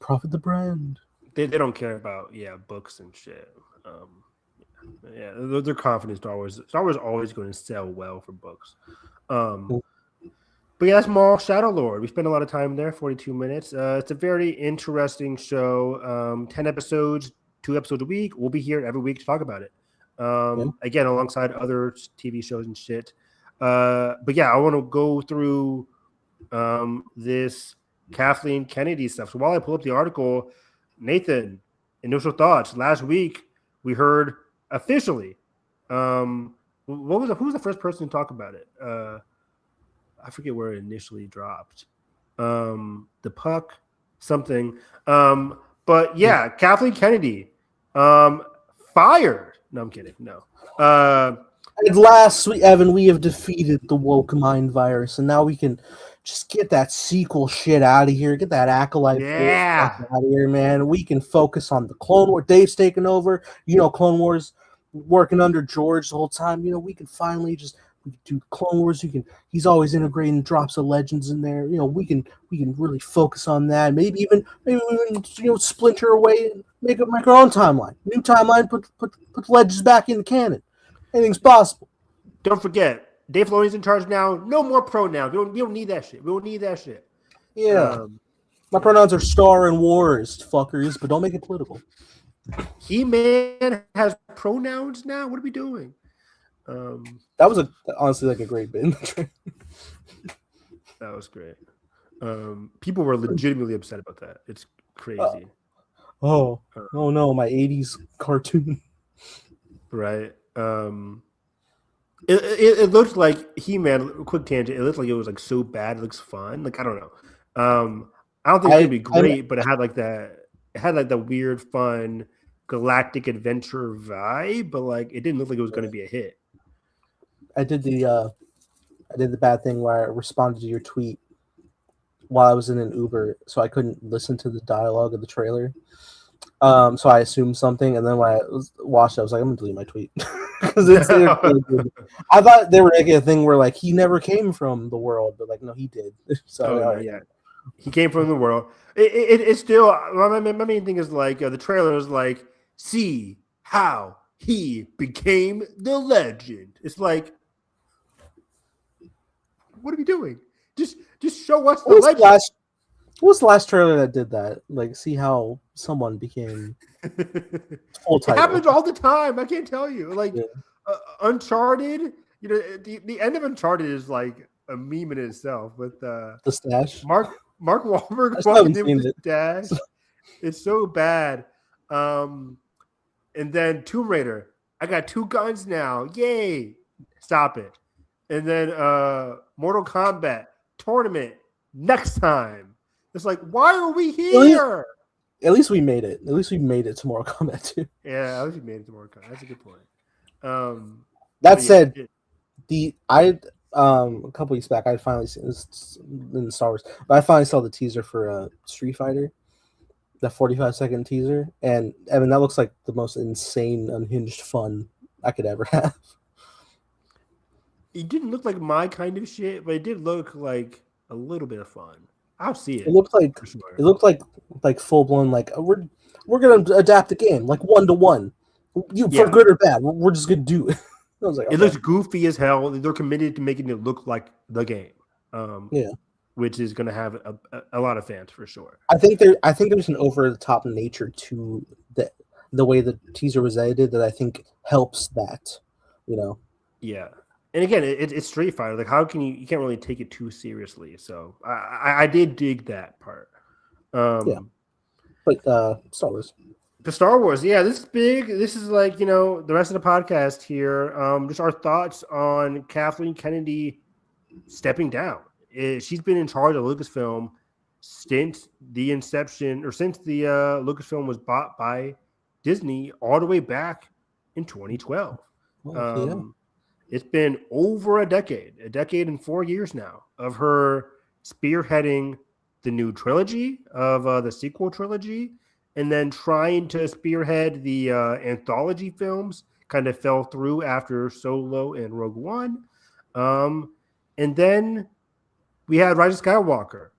profit the brand? They don't care about books and shit. They're confident Star Wars is always going to sell well for books. But that's Maul Shadow Lord. We spent a lot of time there, 42 minutes. It's a very interesting show. 10 episodes, 2 episodes a week. We'll be here every week to talk about it. Again, alongside other TV shows and shit. But I want to go through this Kathleen Kennedy stuff. So while I pull up the article, Nathan, initial thoughts. Last week we heard officially. Who was the first person to talk about it? I forget where it initially dropped. The Puck, something. But Kathleen Kennedy, fired. No, I'm kidding. No. At last, Evan, we have defeated the woke mind virus, and now we can just get that sequel shit out of here. Get that Acolyte out of here, man. We can focus on the Clone Wars. Dave's taking over. Clone Wars working under George the whole time. We can finally we can do Clone Wars. He's always integrating drops of Legends in there. We can really focus on that. Maybe even splinter away and make our own timeline. New timeline. Put Legends back in the canon. Anything's possible. Don't forget, Dave Filoni's in charge now. No more pronouns. We don't need that shit. We don't need that shit. Yeah. My pronouns are Star and Wars, fuckers, but don't make it political. He-Man has pronouns now? What are we doing? That was honestly like a great bit. That was great. People were legitimately upset about that. It's crazy. Oh no, my 80s cartoon. Right. It looked like He-Man. Quick tangent. It looked like it was like so bad. It looks fun. Like I don't know. I don't think it's gonna be great, but it had like that. It had like the weird, fun, galactic adventure vibe, but like it didn't look like it was gonna be a hit. I did the bad thing where I responded to your tweet while I was in an Uber, so I couldn't listen to the dialogue of the trailer. So I assumed something, and then when I watched it, I was like, I'm gonna delete my tweet because I thought they were making a thing where like he never came from the world, but like no, he did. So he came from the world. It's still my main thing is like the trailer is like see how he became the legend. It's like, what are we doing? Just show us the legend. What was the last trailer that did that? Like, see how someone became full title. It happens all the time. I can't tell you. Like, Uncharted, the end of Uncharted is like a meme in itself with the stash. Mark Wahlberg walking in with the stash. It's so bad. And then Tomb Raider. I got 2 guns now. Yay. Stop it. And then Mortal Kombat tournament next time. It's like, why are we here? At least we made it. At least we made it to Mortal Kombat 2. Yeah, I was made it to Mortal Kombat. That's a good point. That But yeah, said, a couple weeks back I finally seen this in Star Wars, but I finally saw the teaser for Street Fighter, the 45-second teaser, and I mean that looks like the most insane, unhinged fun I could ever have. it didn't look like my kind of shit, but it did look like a little bit of fun. I'll see it. It looked like for sure. it looked like full blown like we're gonna adapt the game like 1-to-1, for good or bad. We're just gonna do it. I was like, It looks goofy as hell. They're committed to making it look like the game. Which is going to have a lot of fans for sure. I think there's an over the top nature to the way the teaser was edited that I think helps that, Yeah, and again, it's Street Fighter. Like, how can you can't really take it too seriously. So I did dig that part. But Star Wars. The Star Wars, yeah, this is big. This is like, the rest of the podcast here. Just our thoughts on Kathleen Kennedy stepping down. She's been in charge of Lucasfilm since the inception, or since the Lucasfilm was bought by Disney all the way back in 2012. It's been over a decade and 4 years now of her spearheading the new trilogy of the sequel trilogy, and then trying to spearhead the anthology films. Kind of fell through after Solo and Rogue One. And then we had Rise of Skywalker,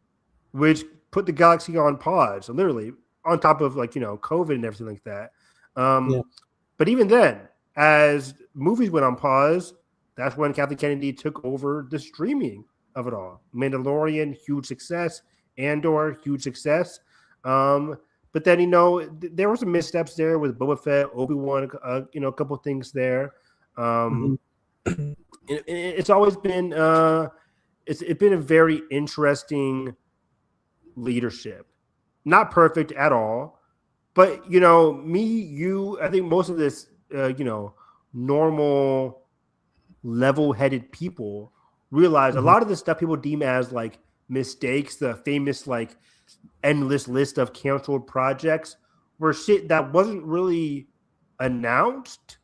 which put the galaxy on pause, literally on top of COVID and everything like that. But even then, as movies went on pause, that's when Kathleen Kennedy took over the streaming of it all. Mandalorian, huge success. Andor, huge success. But then, there were some missteps there with Boba Fett, Obi-Wan, a couple of things there. It's always been it's been a very interesting leadership. Not perfect at all, but I think most of this normal level-headed people realize a lot of the stuff people deem as like mistakes, the famous like endless list of canceled projects, were shit that wasn't really announced.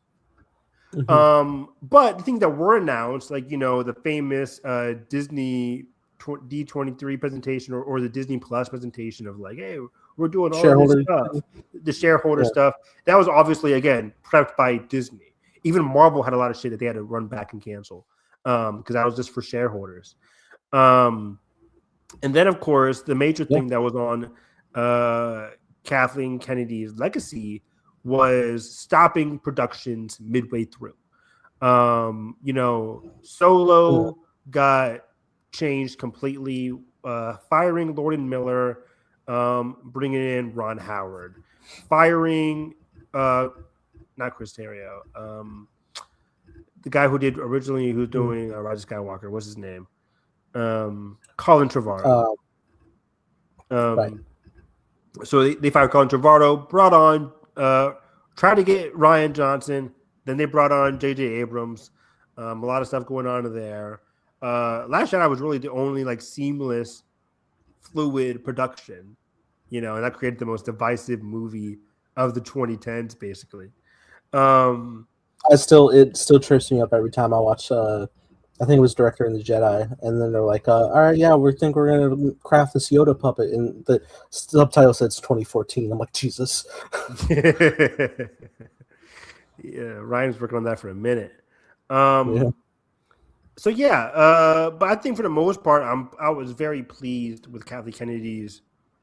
But the things that were announced, like the famous Disney D23 presentation or the Disney Plus presentation of like, hey, we're doing all this stuff, the shareholder stuff, that was obviously again prepped by Disney. Even Marvel had a lot of shit that they had to run back and cancel because that was just for shareholders. And then, of course, the major thing that was on Kathleen Kennedy's legacy was stopping productions midway through. Solo got changed completely, firing Lord and Miller, bringing in Ron Howard, firing not Chris Terrio, the guy who did originally, who's doing Rise of Skywalker. What's his name? Colin Trevorrow. Right. So they fired Colin Trevorrow, brought on, tried to get Rian Johnson. Then they brought on J.J. Abrams. A lot of stuff going on there. Last Jedi was really the only like seamless, fluid production, and that created the most divisive movie of the 2010s, basically. It still trips me up every time I watch. I think it was Director and the Jedi, and then they're like, "All right, yeah, we're gonna craft this Yoda puppet," and the subtitle says 2014. I'm like, Jesus. Yeah, Ryan's working on that for a minute. So but I think for the most part, I was very pleased with Kathleen Kennedy's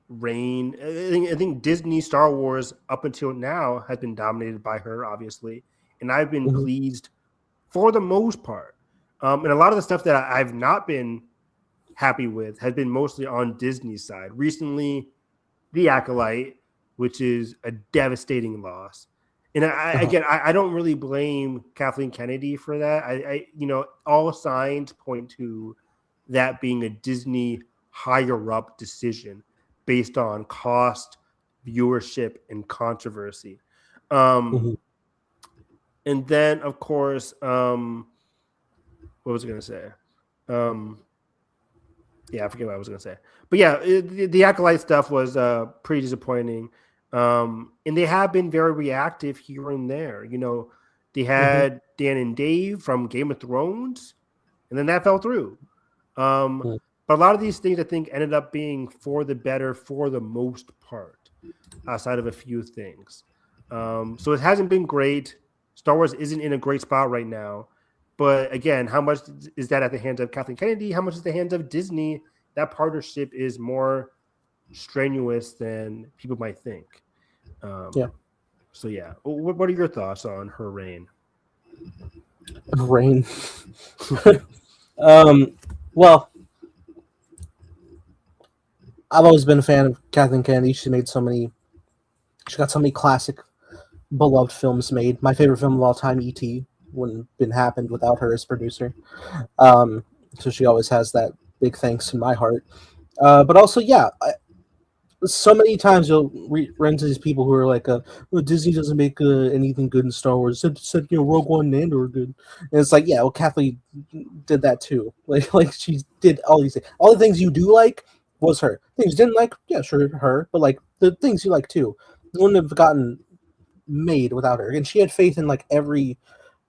reign. I think Disney Star Wars up until now has been dominated by her, obviously, and I've been pleased for the most part. And a lot of the stuff that I've not been happy with has been mostly on Disney's side. Recently, The Acolyte, which is a devastating loss. And I don't really blame Kathleen Kennedy for that. All signs point to that being a Disney higher up decision based on cost, viewership, and controversy. And then, of course, what was I going to say? I forget what I was going to say. But yeah, the Acolyte stuff was pretty disappointing. And they have been very reactive here and there. You know, they Mm-hmm. had Dan and Dave from Game of Thrones, and then that fell through. But a lot of these things I think ended up being for the better for the most part, outside of a few things. So it hasn't been great. Star Wars isn't in a great spot right now. But again, how much is that at the hands of Kathleen Kennedy? How much is the hands of Disney? That partnership is more strenuous than people might think. Yeah. So yeah, what are your thoughts on her reign? Rain. Well, I've always been a fan of Kathleen Kennedy. She got so many classic, beloved films made. My favorite film of all time, E.T., wouldn't have been happened without her as producer. Um, so she always has that big thanks in my heart. But also, yeah, so many times you'll run into these people who are like, "Oh, Disney doesn't make anything good in Star Wars. Said Rogue One and Andor are good," and it's like, yeah, well, Kathleen did that too. Like she did all these things. All the things you do like was her. Things you didn't like, yeah, sure, her, but like the things you like too wouldn't have gotten made without her. And she had faith in like every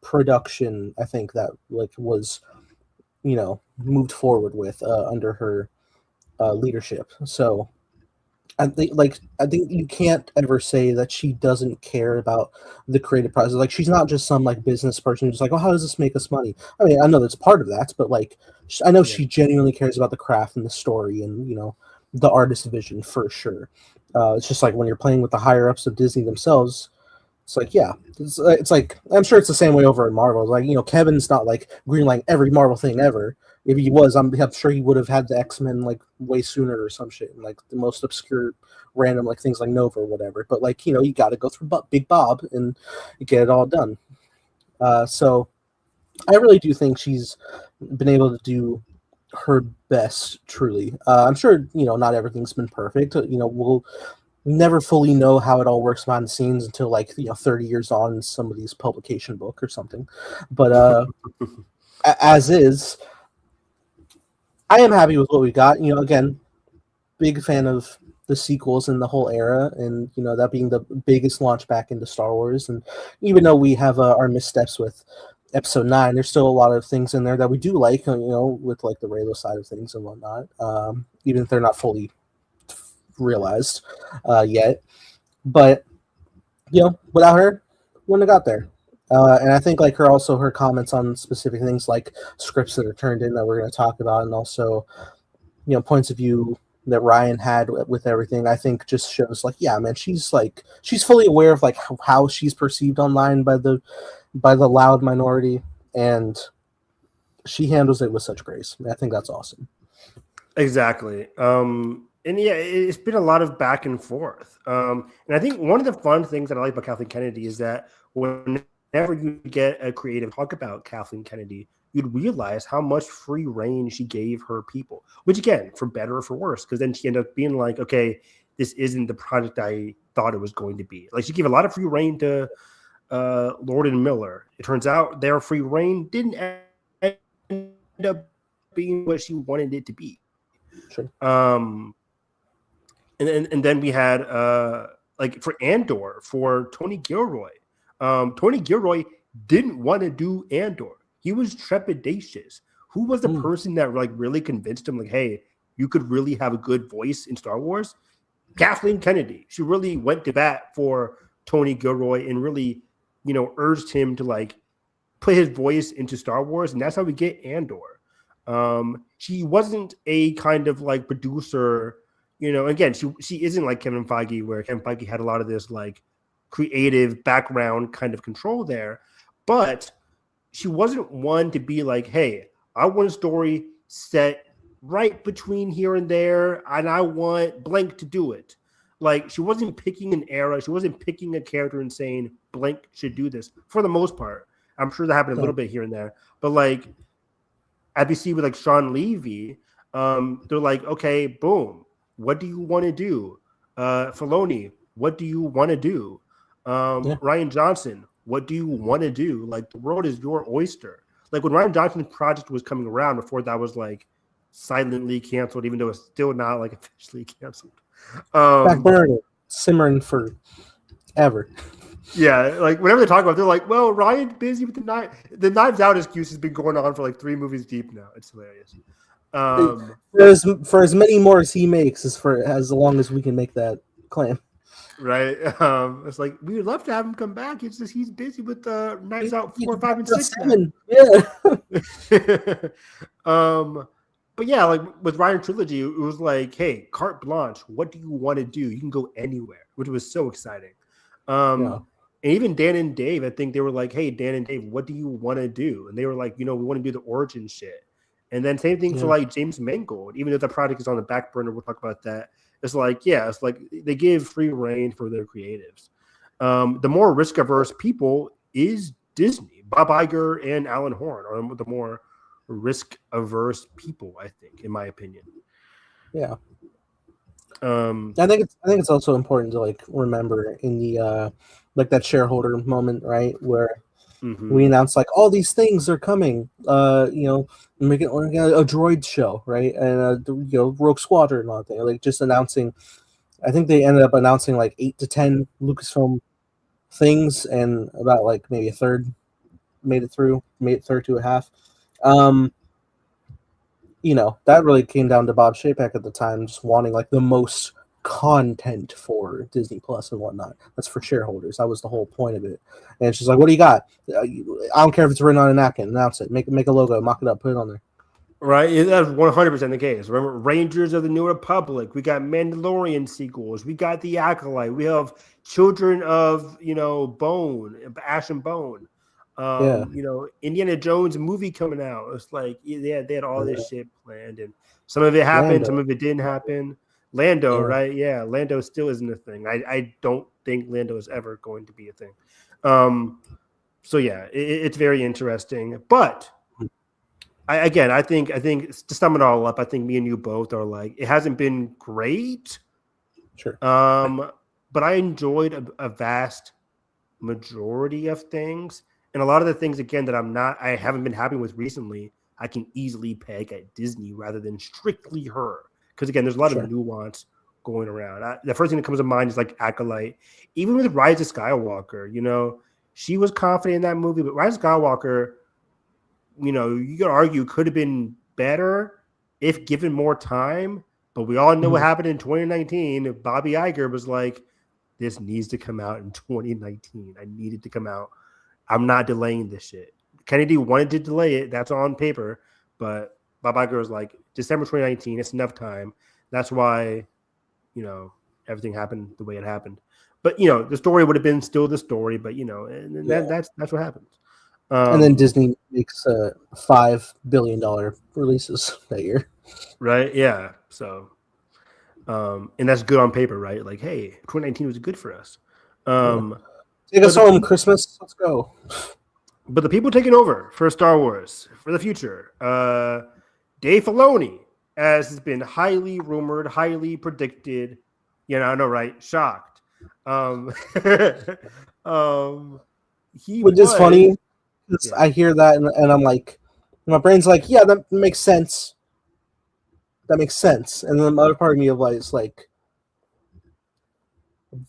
production. I think that like was moved forward with under her leadership. So I think you can't ever say that she doesn't care about the creative process. Like she's not just some like business person who's like, oh, how does this make us money? I mean, I know that's part of that, but like I know Yeah, she genuinely cares about the craft and the story and the artist vision for sure. It's just like when you're playing with the higher ups of Disney themselves, it's like, yeah, it's like I'm sure it's the same way over at Marvel. Like Kevin's not like greenlighting every Marvel thing ever. If he was, I'm sure he would have had the X-Men like way sooner or some shit, like the most obscure, random like things like Nova or whatever. But like you got to go through Big Bob and get it all done. So I really do think she's been able to do her best. Truly, I'm sure not everything's been perfect. We'll never fully know how it all works behind the scenes until like 30 years on in somebody's publication book or something. But as is, I am happy with what we got. Again, big fan of the sequels and the whole era, and that being the biggest launch back into Star Wars. And even though we have our missteps with Episode 9, there's still a lot of things in there that we do like. With like the Reylo side of things and whatnot. Even if they're not fully realized yet, but without her, wouldn't have got there. And I think like her comments on specific things like scripts that are turned in that we're going to talk about, and also points of view that Ryan had with everything, I think just shows like, yeah, man, she's fully aware of like how she's perceived online by the loud minority, and she handles it with such grace. I think that's awesome. exactly. And yeah, it's been a lot of back and forth. And I think one of the fun things that I like about Kathleen Kennedy is that whenever you get a creative talk about Kathleen Kennedy, you'd realize how much free reign she gave her people, which again, for better or for worse, because then she ended up being like, okay, this isn't the project I thought it was going to be. Like she gave a lot of free reign to Lord and Miller. It turns out their free reign didn't end up being what she wanted it to be. Sure. And then we had like for Andor for Tony Gilroy. Tony Gilroy didn't want to do Andor. He was trepidatious. Who was the person that like really convinced him like, hey, you could really have a good voice in Star Wars? Kathleen Kennedy. She really went to bat for Tony Gilroy and really, urged him to like put his voice into Star Wars, and that's how we get Andor. She wasn't a kind of like producer, again, she isn't like Kevin Feige, where Kevin Feige had a lot of this like creative background kind of control there, but she wasn't one to be like, hey, I want a story set right between here and there, and I want blank to do it. Like she wasn't picking an era, she wasn't picking a character and saying blank should do this for the most part. I'm sure that happened a little bit here and there, but like as we see with like Sean Levy, they're like, okay, boom, what do you want to do? Filoni, what do you want to do? Ryan Johnson, what do you want to do? Like the world is your oyster. Like when Ryan Johnson's project was coming around, before that was like silently canceled, even though it's still not like officially canceled. Back burner. simmering for ever. Yeah, like whenever they talk about it, they're like, well, Ryan's busy with the Knives Out excuse has been going on for like 3 movies deep now. It's hilarious. For as many more as he makes, as long as we can make that claim. Right. It's like we would love to have him come back. It's just he's busy with Knives Out 4, 5, and 6 now. Yeah. But yeah, like with Ryan Trilogy, it was like, hey, carte blanche. What do you want to do? You can go anywhere, which was so exciting. And even Dan and Dave, I think they were like, hey, Dan and Dave, what do you want to do? And they were like, we want to do the origin shit. And then same thing for like James Mangold, even though the project is on the back burner, we'll talk about that. It's like, it's like they give free reign for their creatives. The more risk averse people is Disney. Bob Iger and Alan Horn are the more risk averse people, I think, in my opinion. Yeah. I think it's also important to like remember in the like that shareholder moment, right, where we announced like all these things are coming. We're getting a droid show, right, and Rogue Squadron and all that. Like just announcing. I think they ended up announcing like 8 to 10 Lucasfilm things, and about like maybe a third made it through to a half. That really came down to Bob Chapek at the time, just wanting like the most content for Disney Plus and whatnot. That's for shareholders. That was the whole point of it. And she's like, "What do you got? I don't care if it's written on a napkin. Announce it. Make a logo. Mock it up. Put it on there." Right, that's 100% the case. Remember, Rangers of the New Republic. We got Mandalorian sequels. We got The Acolyte. We have Children of Bone, Ash and Bone. Indiana Jones movie coming out. It's like they had all this shit planned, and some of it happened, some of it didn't happen. Lando, right? Yeah, Lando still isn't a thing. I don't think Lando is ever going to be a thing. So yeah, it's very interesting, but. I think to sum it all up, I think me and you both are like, it hasn't been great. Sure. But I enjoyed a vast majority of things. And a lot of the things, again, that I haven't been happy with recently, I can easily peg at Disney rather than strictly her. Because again, there's a lot of nuance going around. The first thing that comes to mind is like Acolyte. Even with Rise of Skywalker, she was confident in that movie, but Rise of Skywalker, you could argue could have been better if given more time, but we all know what happened in 2019. Bobby Iger was like, this needs to come out in 2019. I need it to come out. I'm not delaying this shit. Kennedy wanted to delay it. That's on paper, but Bob Iger was like, December 2019, it's enough time. That's why, everything happened the way it happened. But, the story would have been still the story, but, that's what happens. And then Disney makes $5 billion releases that year. Right. Yeah. So, and that's good on paper, right? Like, hey, 2019 was good for us. Take us home, Christmas. Let's go. But the people taking over for Star Wars for the future, Dave Filoni, as has been highly rumored, highly predicted. I know, right? Shocked. Which is funny. I hear that and I'm like, my brain's like, yeah, that makes sense. That makes sense. And then the other part of me is like,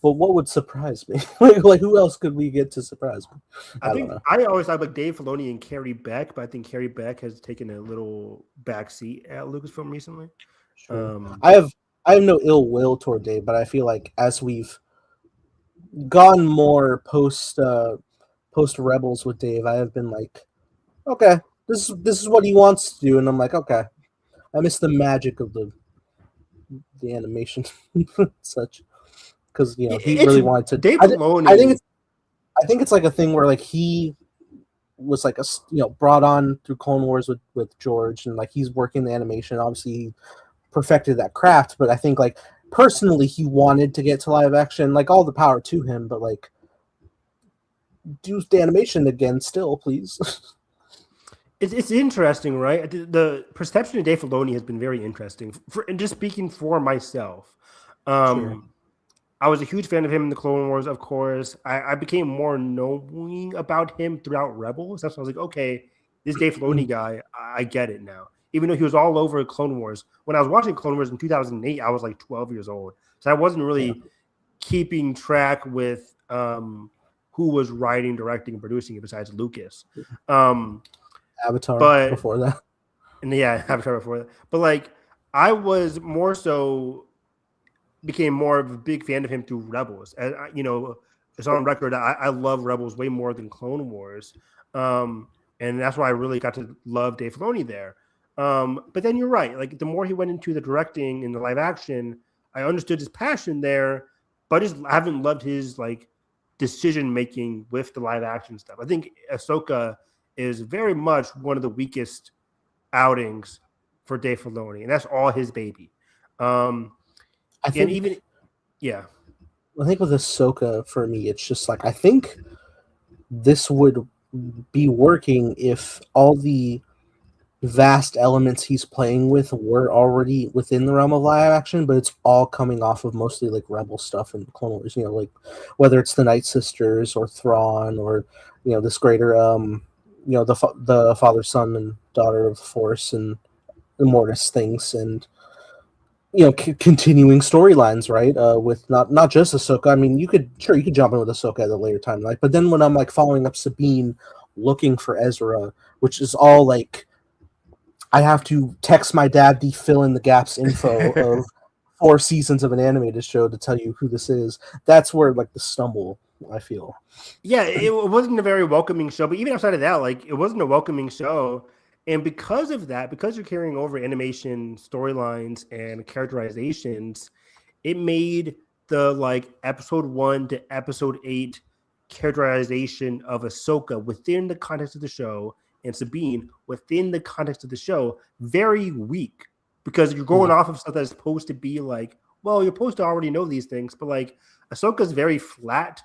but what would surprise me? like who else could we get to surprise me? I always thought like Dave Filoni and Carrie Beck, but I think Carrie Beck has taken a little backseat at Lucasfilm recently. Sure. I have no ill will toward Dave, but I feel like as we've gone more post Rebels with Dave, I have been like, okay, this is what he wants to do, and I'm like, okay, I miss the magic of the animation, such, because he really wanted to. Dave Filoni. I think it's like a thing where like he was like brought on through Clone Wars with George, and like he's working the animation. Obviously, he perfected that craft, but I think like personally, he wanted to get to live action. Like all the power to him, but like. Do the animation again still, please. It's interesting, right? The perception of Dave Filoni has been very interesting. And just speaking for myself, Sure. I was a huge fan of him in the Clone Wars, of course. I became more knowing about him throughout Rebels. That's why I was like, okay, this Dave Filoni guy, I get it now. Even though he was all over Clone Wars. When I was watching Clone Wars in 2008, I was like 12 years old. So I wasn't really keeping track with who was writing, directing, and producing it besides Lucas. Avatar before that. And yeah, Avatar before that. But like, I was more so became more of a big fan of him through Rebels. And it's on record. I love Rebels way more than Clone Wars, and that's why I really got to love Dave Filoni there. But then you're right. Like the more he went into the directing and the live action, I understood his passion there, but I haven't loved his like decision making with the live action stuff. I think Ahsoka is very much one of the weakest outings for Dave Filoni, and that's all his baby. I think with Ahsoka, for me, it's just like I think this would be working if all the vast elements he's playing with were already within the realm of live action, but it's all coming off of mostly like Rebel stuff and Clone Wars. Like whether it's the Night Sisters or Thrawn or this greater the father, son, and daughter of the Force and the Mortis things and. Continuing storylines, right? With not just Ahsoka. I mean, you could jump in with Ahsoka at a later time, right? But then when I'm like following up Sabine, looking for Ezra, which is all like, I have to text my dad the fill in the gaps info of 4 seasons of an animated show to tell you who this is. That's where like the stumble I feel. Yeah, it wasn't a very welcoming show, but even outside of that, like it wasn't a welcoming show. And because of that, because you're carrying over animation storylines and characterizations, it made the like episode 1 to episode 8 characterization of Ahsoka within the context of the show and Sabine within the context of the show very weak because you're going off of stuff that's supposed to be like, well, you're supposed to already know these things, but like Ahsoka's very flat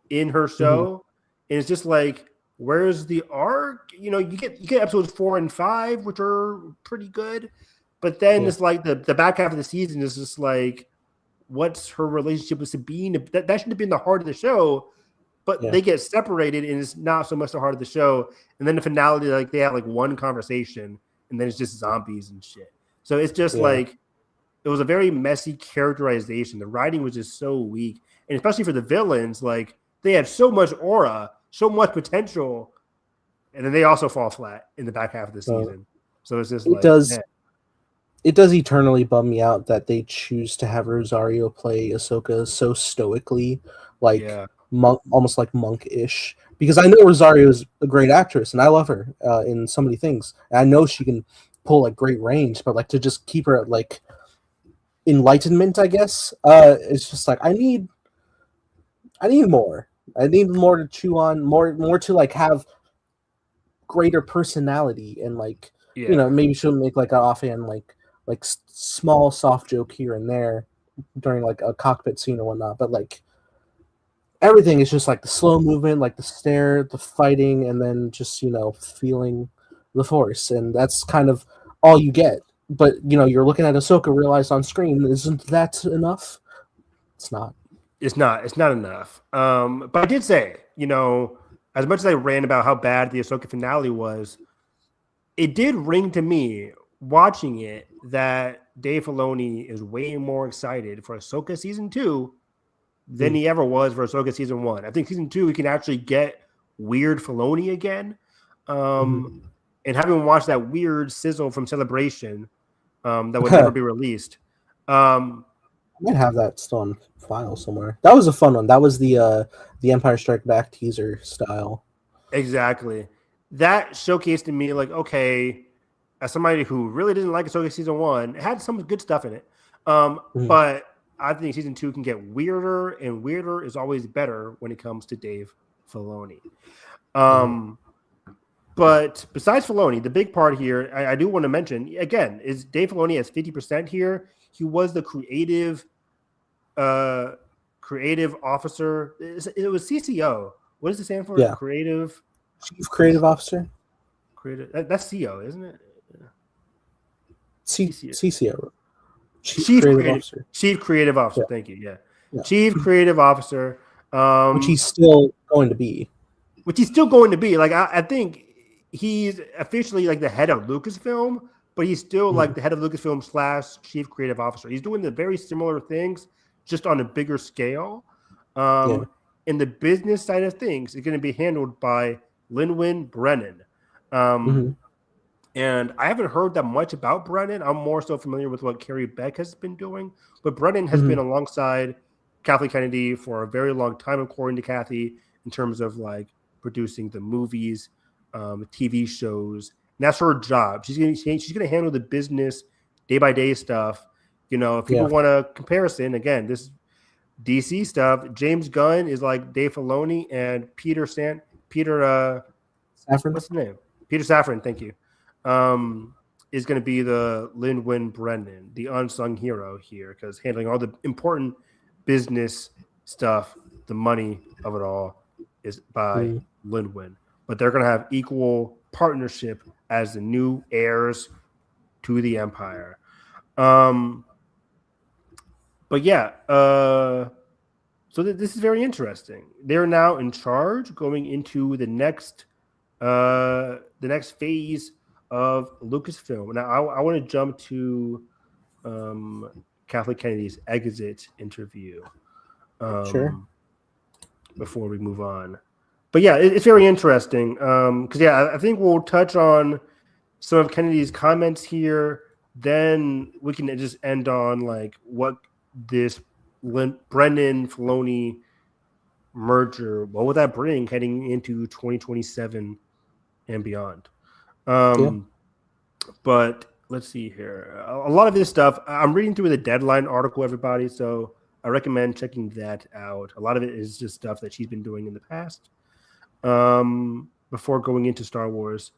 in her show, and it's just like, where's the arc? You get episodes 4 and 5, which are pretty good, but then it's like the back half of the season is just like, what's her relationship with Sabine? That should have been the heart of the show, but they get separated, and it's not so much the heart of the show. And then the finale, like they have like one conversation, and then it's just zombies and shit. So it's just like it was a very messy characterization. The writing was just so weak, and especially for the villains, like they had so much aura, so much potential, and then they also fall flat in the back half of the season. So it's just it does eternally bum me out that they choose to have Rosario play Ahsoka so stoically, like almost like monk-ish. Because I know Rosario is a great actress, and I love her in so many things. And I know she can pull like great range, but like to just keep her at like enlightenment, I guess, it's just like I need more. I need more to chew on, more to like have greater personality, and like maybe she'll make like an offhand like small soft joke here and there during like a cockpit scene or whatnot, but like everything is just like the slow movement, like the stare, the fighting, and then just feeling the Force, and that's kind of all you get. But you're looking at Ahsoka realized on screen. Isn't that enough? It's not. It's not enough. But I did say, as much as I ran about how bad the Ahsoka finale was, it did ring to me watching it that Dave Filoni is way more excited for Ahsoka season 2 than he ever was for Ahsoka season 1. I think season 2 we can actually get weird Filoni again. And having watched that weird sizzle from Celebration that would never be released. I might have that still on file somewhere. That was a fun one. That was the Empire Strike Back teaser style. Exactly. That showcased to me, like, okay, as somebody who really didn't like Ahsoka season 1, it had some good stuff in it. But I think season 2 can get weirder, and weirder is always better when it comes to Dave Filoni. But besides Filoni, the big part here, I do want to mention, again, is Dave Filoni has 50% here. He was the creative officer. It was CCO. What does it stand for? Yeah. Chief Creative Officer. That's CO, isn't it? CCO. Chief Creative Officer. Yeah. Thank you. Yeah. Chief Creative Officer. Which he's still going to be. Like, I think he's officially like the head of Lucasfilm, but he's still like the head of Lucasfilm / Chief Creative Officer. He's doing the very similar things, just on a bigger scale. Yeah. In the business side of things, it's going to be handled by Lin-Wen Brennan. Hmm. And I haven't heard that much about Brennan. I'm more so familiar with what Carrie Beck has been doing. But Brennan has Hmm. been alongside Kathleen Kennedy for a very long time, according to Kathy, in terms of like producing the movies, TV shows. And that's her job. She's gonna handle the business day by day stuff. You know, if people Yeah. want a comparison, again, this DC stuff, James Gunn is like Dave Filoni and Saffron. what's his name? Peter Safran, thank you. Is going to be the Lin-Wen Brennan, the unsung hero here, because handling all the important business stuff, the money of it all is by Lin-Wen. But they're going to have equal partnership as the new heirs to the empire. But yeah, so this is very interesting. They're now in charge going into the next phase of Lucasfilm. Now, I want to jump to Kathleen Kennedy's exit interview Sure. before we move on. But yeah, it's very interesting because I think we'll touch on some of Kennedy's comments here. Then we can just end on like what this Brennan Filoni merger, what would that bring heading into 2027 and beyond? Yeah. But let's see here. A lot of this stuff, I'm reading through the Deadline article, everybody, so I recommend checking that out. A lot of it is just stuff that she's been doing in the past before going into Star Wars.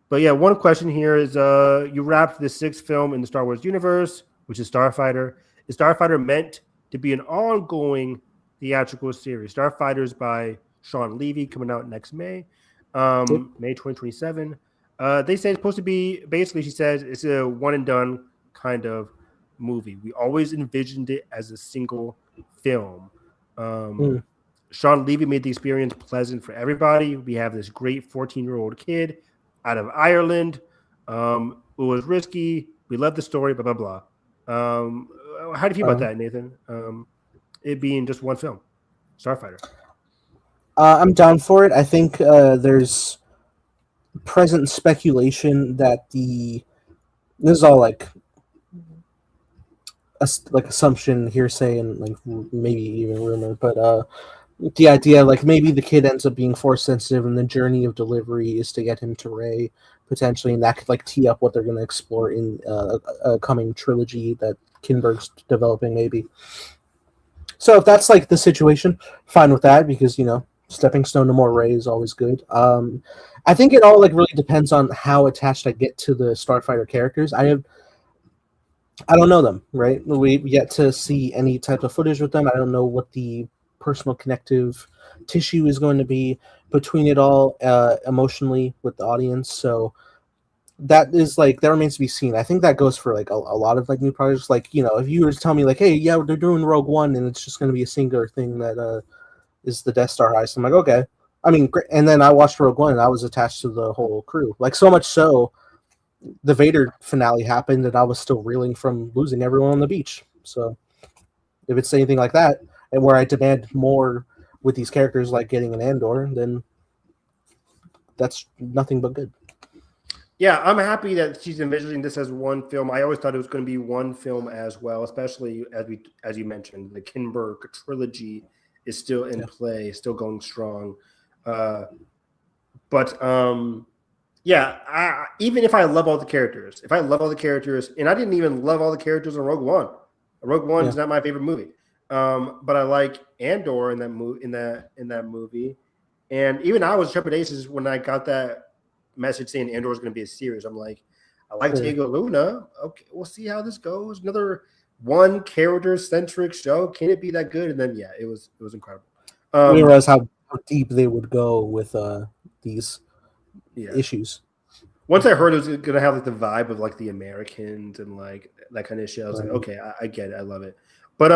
But yeah, one question here is you wrapped the 6th film in the Star Wars universe, which is Starfighter. Is Starfighter meant to be an ongoing theatrical series? Starfighter's by Sean Levy, coming out next May, May 2027. They say it's supposed to be, basically, she says it's a one and done kind of movie. We always envisioned it as a single film. Sean Levy made the experience pleasant for everybody. We have this great 14-year-old kid out of Ireland. It was risky. We love the story, blah, blah, blah. How do you feel about that, Nathan? It being just one film, Starfighter. I'm down for it. I think there's present speculation that this is all like assumption, hearsay, and like maybe even rumor, but the idea like maybe the kid ends up being force sensitive, and the journey of delivery is to get him to Rey potentially, and that could like tee up what they're going to explore in a coming trilogy that Kinberg's developing, maybe. So if that's like the situation, fine with that, because stepping stone to more Rey is always good. I think it all like really depends on how attached I get to the Starfighter characters. I don't know them, right? We've yet to see any type of footage with them. I don't know what the personal connective tissue is going to be between it all emotionally with the audience. So that remains to be seen. I think that goes for like a lot of like new projects. Like, if you were to tell me like, hey, yeah, they're doing Rogue One and it's just going to be a singular thing that is the Death Star heist, I'm like, okay. I mean, great. And then I watched Rogue One and I was attached to the whole crew. Like, so much so, the Vader finale happened and I was still reeling from losing everyone on the beach. So if it's anything like that, and where I demand more with these characters, like getting an Andor, then that's nothing but good. Yeah, I'm happy that she's envisioning this as one film. I always thought it was going to be one film as well, especially as you mentioned, the Kinberg trilogy is still in play, still going strong. Even if I love all the characters, and I didn't even love all the characters in Rogue One. Rogue One is not my favorite movie, but I like Andor in that movie, and even I was trepidatious when I got that message saying Andor is going to be a series. I'm like, I like Diego Luna. Okay, we'll see how this goes. Another one character centric show. Can it be that good? And then it was incredible. I didn't realize how deep they would go with these issues. Once I heard it was going to have like the vibe of like the Americans and like that kind of show, I was like, okay, I get it. I love it. But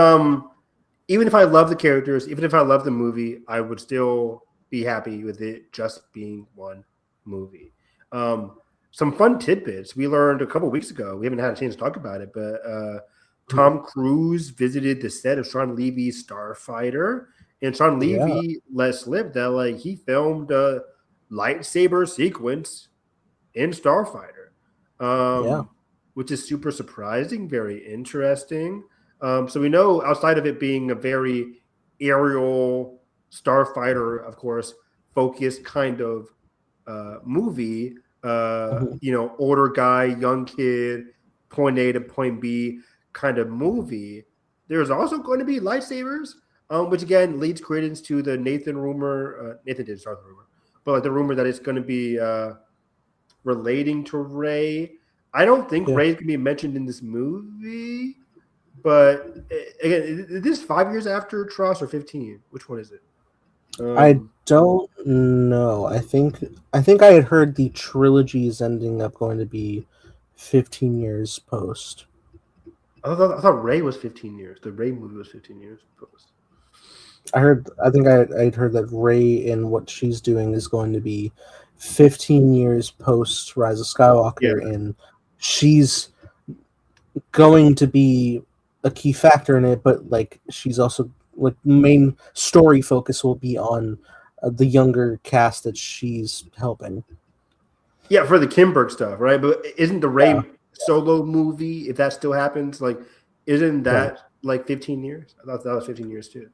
even if I love the characters, even if I love the movie, I would still be happy with it just being one movie. Some fun tidbits we learned a couple weeks ago. We haven't had a chance to talk about it, but Tom Cruise visited the set of Sean Levy's Starfighter, and Sean Levy let slip that like he filmed a lightsaber sequence in Starfighter, which is super surprising, very interesting. So we know outside of it being a very aerial Starfighter, of course, focused kind of movie, older guy, young kid, point A to point B kind of movie. There's also going to be lightsabers, which again leads credence to the Nathan rumor. Nathan didn't start the rumor, but like the rumor that it's going to be relating to Rey. I don't think Rey is going to be mentioned in this movie, but again, is this 5 years after TROS or 15? Which one is it? I don't know. I think I had heard the trilogy is ending up going to be 15 years post. I thought Rey was 15 years. The Rey movie was 15 years post. I think I'd heard that Rey and what she's doing is going to be 15 years post Rise of Skywalker, and she's going to be a key factor in it, but like she's also like main story focus will be on the younger cast that she's helping. Yeah, for the Kimberg stuff, right? But isn't the Rey solo movie, if that still happens, like isn't that like 15 years? I thought that was 15 years too.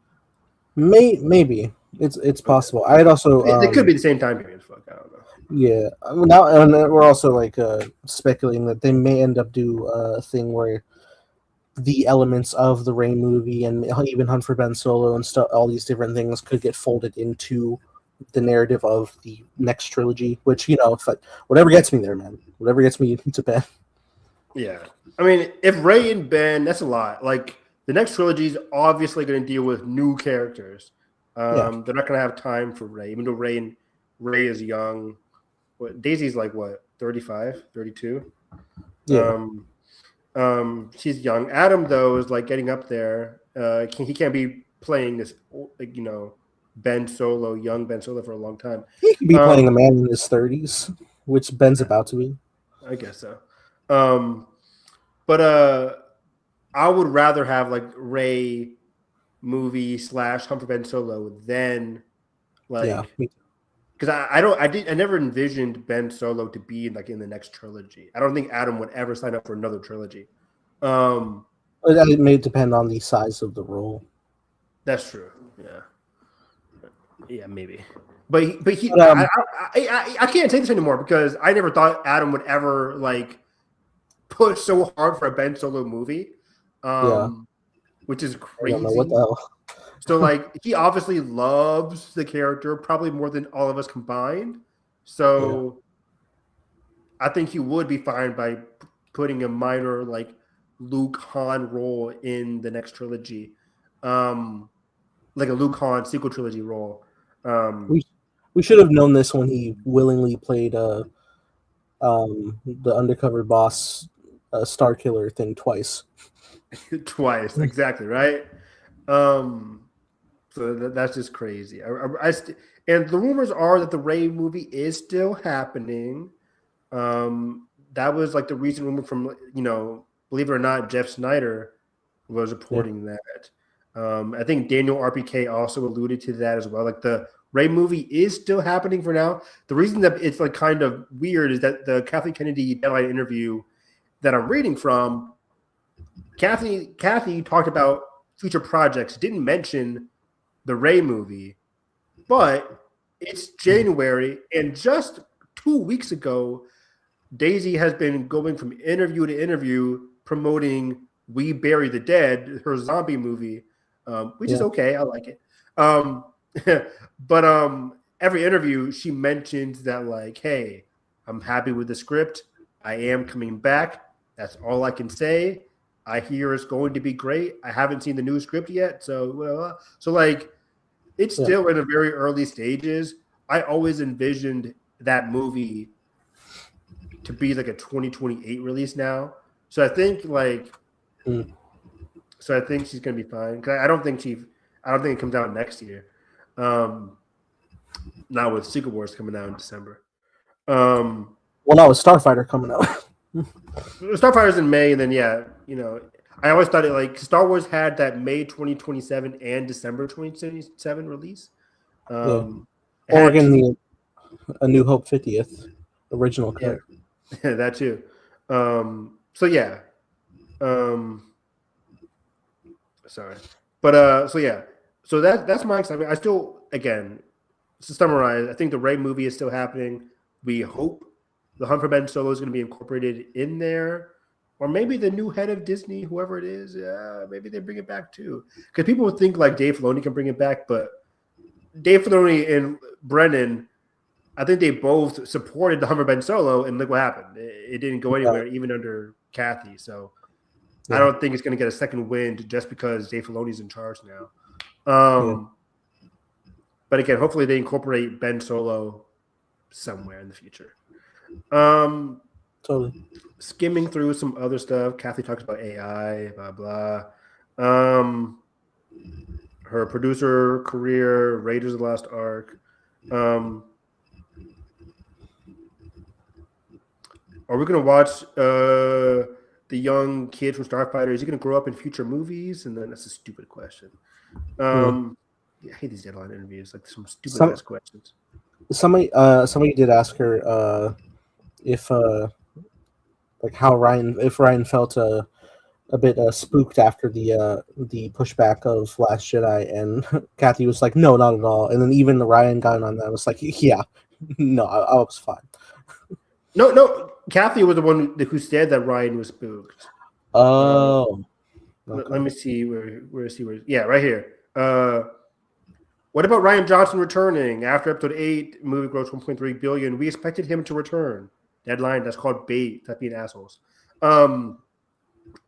Maybe it's possible. I'd also it could be the same time period. Fuck, I don't know. Yeah, now and we're also like speculating that they may end up do a thing where the elements of the Rey movie and even Hunt for Ben Solo and stuff, all these different things could get folded into the narrative of the next trilogy. Which whatever gets me there, man. Whatever gets me to Ben. Yeah, I mean, if Rey and Ben, that's a lot. Like the next trilogy is obviously going to deal with new characters. They're not going to have time for Rey, even though Rey is young. Daisy's like what, 35, 32? Yeah. She's young. Adam though is like getting up there. He can't be playing this, Ben Solo, young Ben Solo for a long time. He could be playing a man in his 30s, which Ben's about to be. I guess so. But I would rather have like Rey movie / Hunt for Ben Solo than like because I never envisioned Ben Solo to be like in the next trilogy. I don't think Adam would ever sign up for another trilogy. It may depend on the size of the role. That's true. Yeah, maybe. But I can't take this anymore because I never thought Adam would ever like push so hard for a Ben Solo movie, which is crazy. I don't know what the hell. So, like, he obviously loves the character probably more than all of us combined. So, I think he would be fine by putting a minor, like, Luke Han role in the next trilogy. Like a Luke Han sequel trilogy role. We should have known this when he willingly played the undercover boss Star Killer thing twice. Twice, exactly, right? So that's just crazy. And the rumors are that the Rey movie is still happening. That was like the recent rumor from, believe it or not, Jeff Snyder was reporting that. I think Daniel RPK also alluded to that as well. Like the Rey movie is still happening for now. The reason that it's like kind of weird is that the Kathleen Kennedy Deadline interview that I'm reading from, Kathy talked about future projects, didn't mention the Rey movie, but it's January, and just 2 weeks ago, Daisy has been going from interview to interview promoting We Bury the Dead, her zombie movie, which is okay. I like it. But every interview she mentions that like, hey, I'm happy with the script. I am coming back. That's all I can say. I hear it's going to be great. I haven't seen the new script yet. So like it's still in the very early stages. I always envisioned that movie to be like a 2028 release now. So I think she's gonna be fine. Cause I don't think it comes out next year. Not with Secret Wars coming out in December. Well, now with Starfighter coming out. Starfighter's in May, and then I always thought it like Star Wars had that May 2027 and December 2027 release. Yeah. It Or had again, teased, the A New Hope 50th original yeah, cut. that too. So yeah. Sorry. But so yeah. So that's my excitement. I still, again, to summarize, I think the Rey movie is still happening. We hope the Hunt for Ben Solo is going to be incorporated in there, or maybe the new head of Disney, whoever it is, maybe they bring it back too. Because people would think like Dave Filoni can bring it back, but Dave Filoni and Brennan, I think they both supported the Hunt for Ben Solo, and look what happened. It didn't go anywhere, even under Kathy. So I Yeah. don't think it's going to get a second wind just because Dave Filoni's in charge now. Yeah. But again, hopefully they incorporate Ben Solo somewhere in the future. Totally. Skimming through some other stuff. Kathy talks about AI, blah blah. Her producer career, Raiders of the Lost Ark. Are we gonna watch the young kid from Starfighter? Is he gonna grow up in future movies? And then that's a stupid question. Yeah, I hate these deadline interviews, like some stupid ass questions. Somebody did ask her if like how Ryan felt a bit spooked after the pushback of Last Jedi, and Kathy was like, no, not at all. And then even Ryan got on that was like, yeah, no, I was fine. No, Kathy was the one who said that Ryan was spooked. Oh, okay. Let me see where yeah, right here. What about Ryan Johnson returning after episode 8? Movie grossed 1.3 billion. We expected him to return. Deadline. That's called bait. That's being assholes.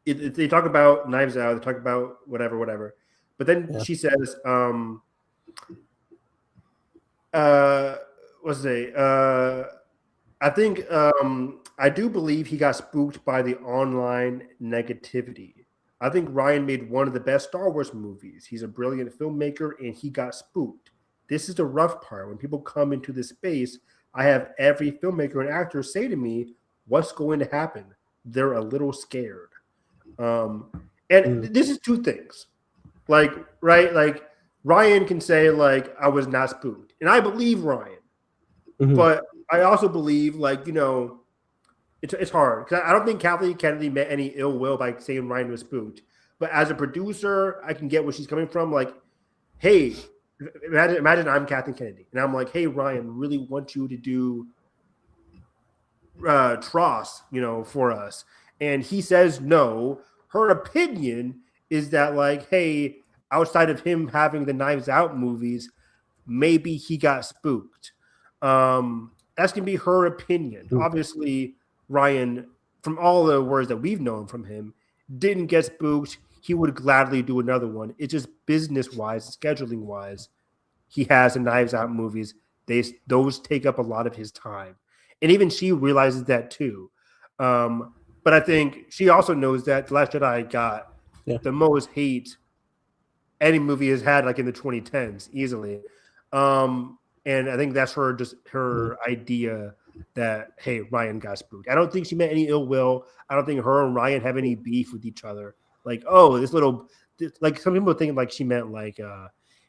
They talk about Knives Out. They talk about whatever. But then she says, what's it? I think I do believe he got spooked by the online negativity. I think Ryan made one of the best Star Wars movies. He's a brilliant filmmaker, and he got spooked. This is the rough part. When people come into this space, I have every filmmaker and actor say to me, what's going to happen? They're a little scared. And this is two things. Like, right? Like, Ryan can say, like, I was not spooked. And I believe Ryan. Mm-hmm. But I also believe, like, you know, it's hard because I don't think Kathleen Kennedy meant any ill will by saying Ryan was spooked. But as a producer, I can get where she's coming from. Like, hey, imagine I'm Kathleen Kennedy, and I'm like, hey, Ryan, really want you to do Tross, you know, for us. And he says no. Her opinion is that, like, hey, outside of him having the Knives Out movies, maybe he got spooked. That's gonna be her opinion. Obviously, Ryan, from all the words that we've known from him, didn't get spooked. He would gladly do another one. It's just business-wise, scheduling-wise, he has the Knives Out movies. Those take up a lot of his time. And even she realizes that too. But I think she also knows that The Last Jedi got the most hate any movie has had, like in the 2010s, easily. And I think that's her idea that, hey, Ryan got spooked. I don't think she meant any ill will. I don't think her and Ryan have any beef with each other. Like, oh, like some people think like she meant like,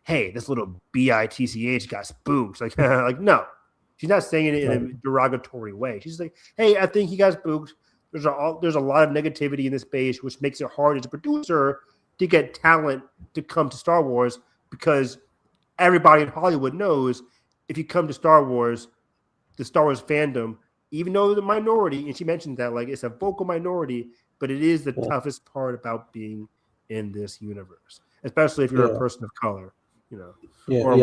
hey, this little bitch got spooked. Like, like no, she's not saying it in a derogatory way. She's like, hey, I think he got spooked. There's a lot of negativity in this space, which makes it hard as a producer to get talent to come to Star Wars because everybody in Hollywood knows if you come to Star Wars, the Star Wars fandom, even though the minority, and she mentioned that, like, it's a vocal minority, but it is the toughest part about being in this universe, especially if you're a person of color, you know. And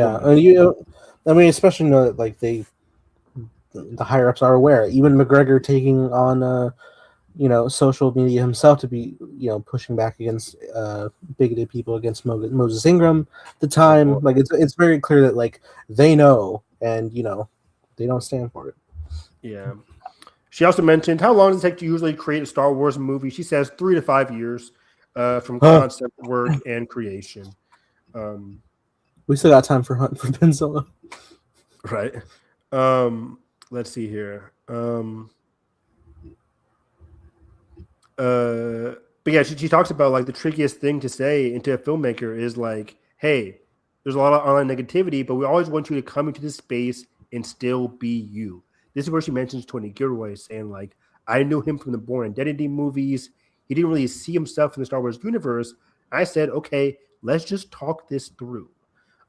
I mean, especially know that like the higher ups are aware. Even McGregor taking on social media himself to be pushing back against bigoted people against Moses Ingram at the time. Like it's very clear that like they know and they don't stand for it. Yeah. She also mentioned how long does it take to usually create a Star Wars movie? She says 3 to 5 years from concept work and creation. We still got time for Hunt for Ben Solo. Right. Let's see here. But yeah, she talks about like the trickiest thing to say into a filmmaker is like, hey, there's a lot of online negativity, but we always want you to come into this space and still be you. This is where she mentions Tony Gilroy saying like, I knew him from the Bourne Identity movies. He didn't really see himself in the Star Wars universe. I said, okay, let's just talk this through.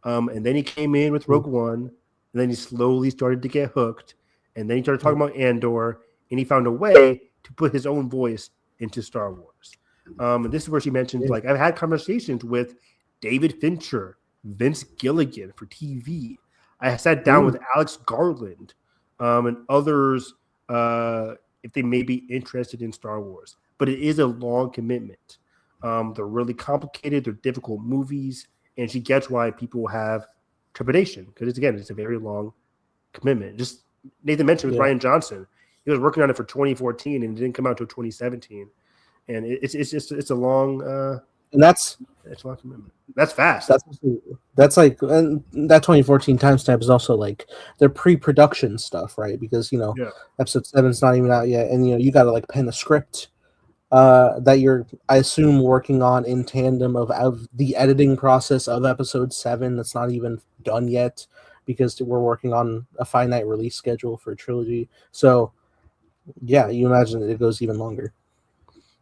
And then he came in with Rogue One, and then he slowly started to get hooked, and then he started talking about Andor, and he found a way to put his own voice into Star Wars. And this is where she mentioned, like, I've had conversations with David Fincher, Vince Gilligan for TV. I sat down with Alex Garland and others if they may be interested in Star Wars. But it is a long commitment. They're really complicated. They're difficult movies. And she gets why people have trepidation because, it's a very long commitment. Just Nathan mentioned with Ryan Johnson. He was working on it for 2014 and it didn't come out until 2017. And it's a long and that's a long commitment. That's fast. That's like, and that 2014 timestamp is also like their pre-production stuff, right? Because episode 7's not even out yet, and you got to like pen a script that you're, I assume, working on in tandem of the editing process of episode 7 that's not even done yet because we're working on a finite release schedule for a trilogy. So yeah, you imagine that it goes even longer.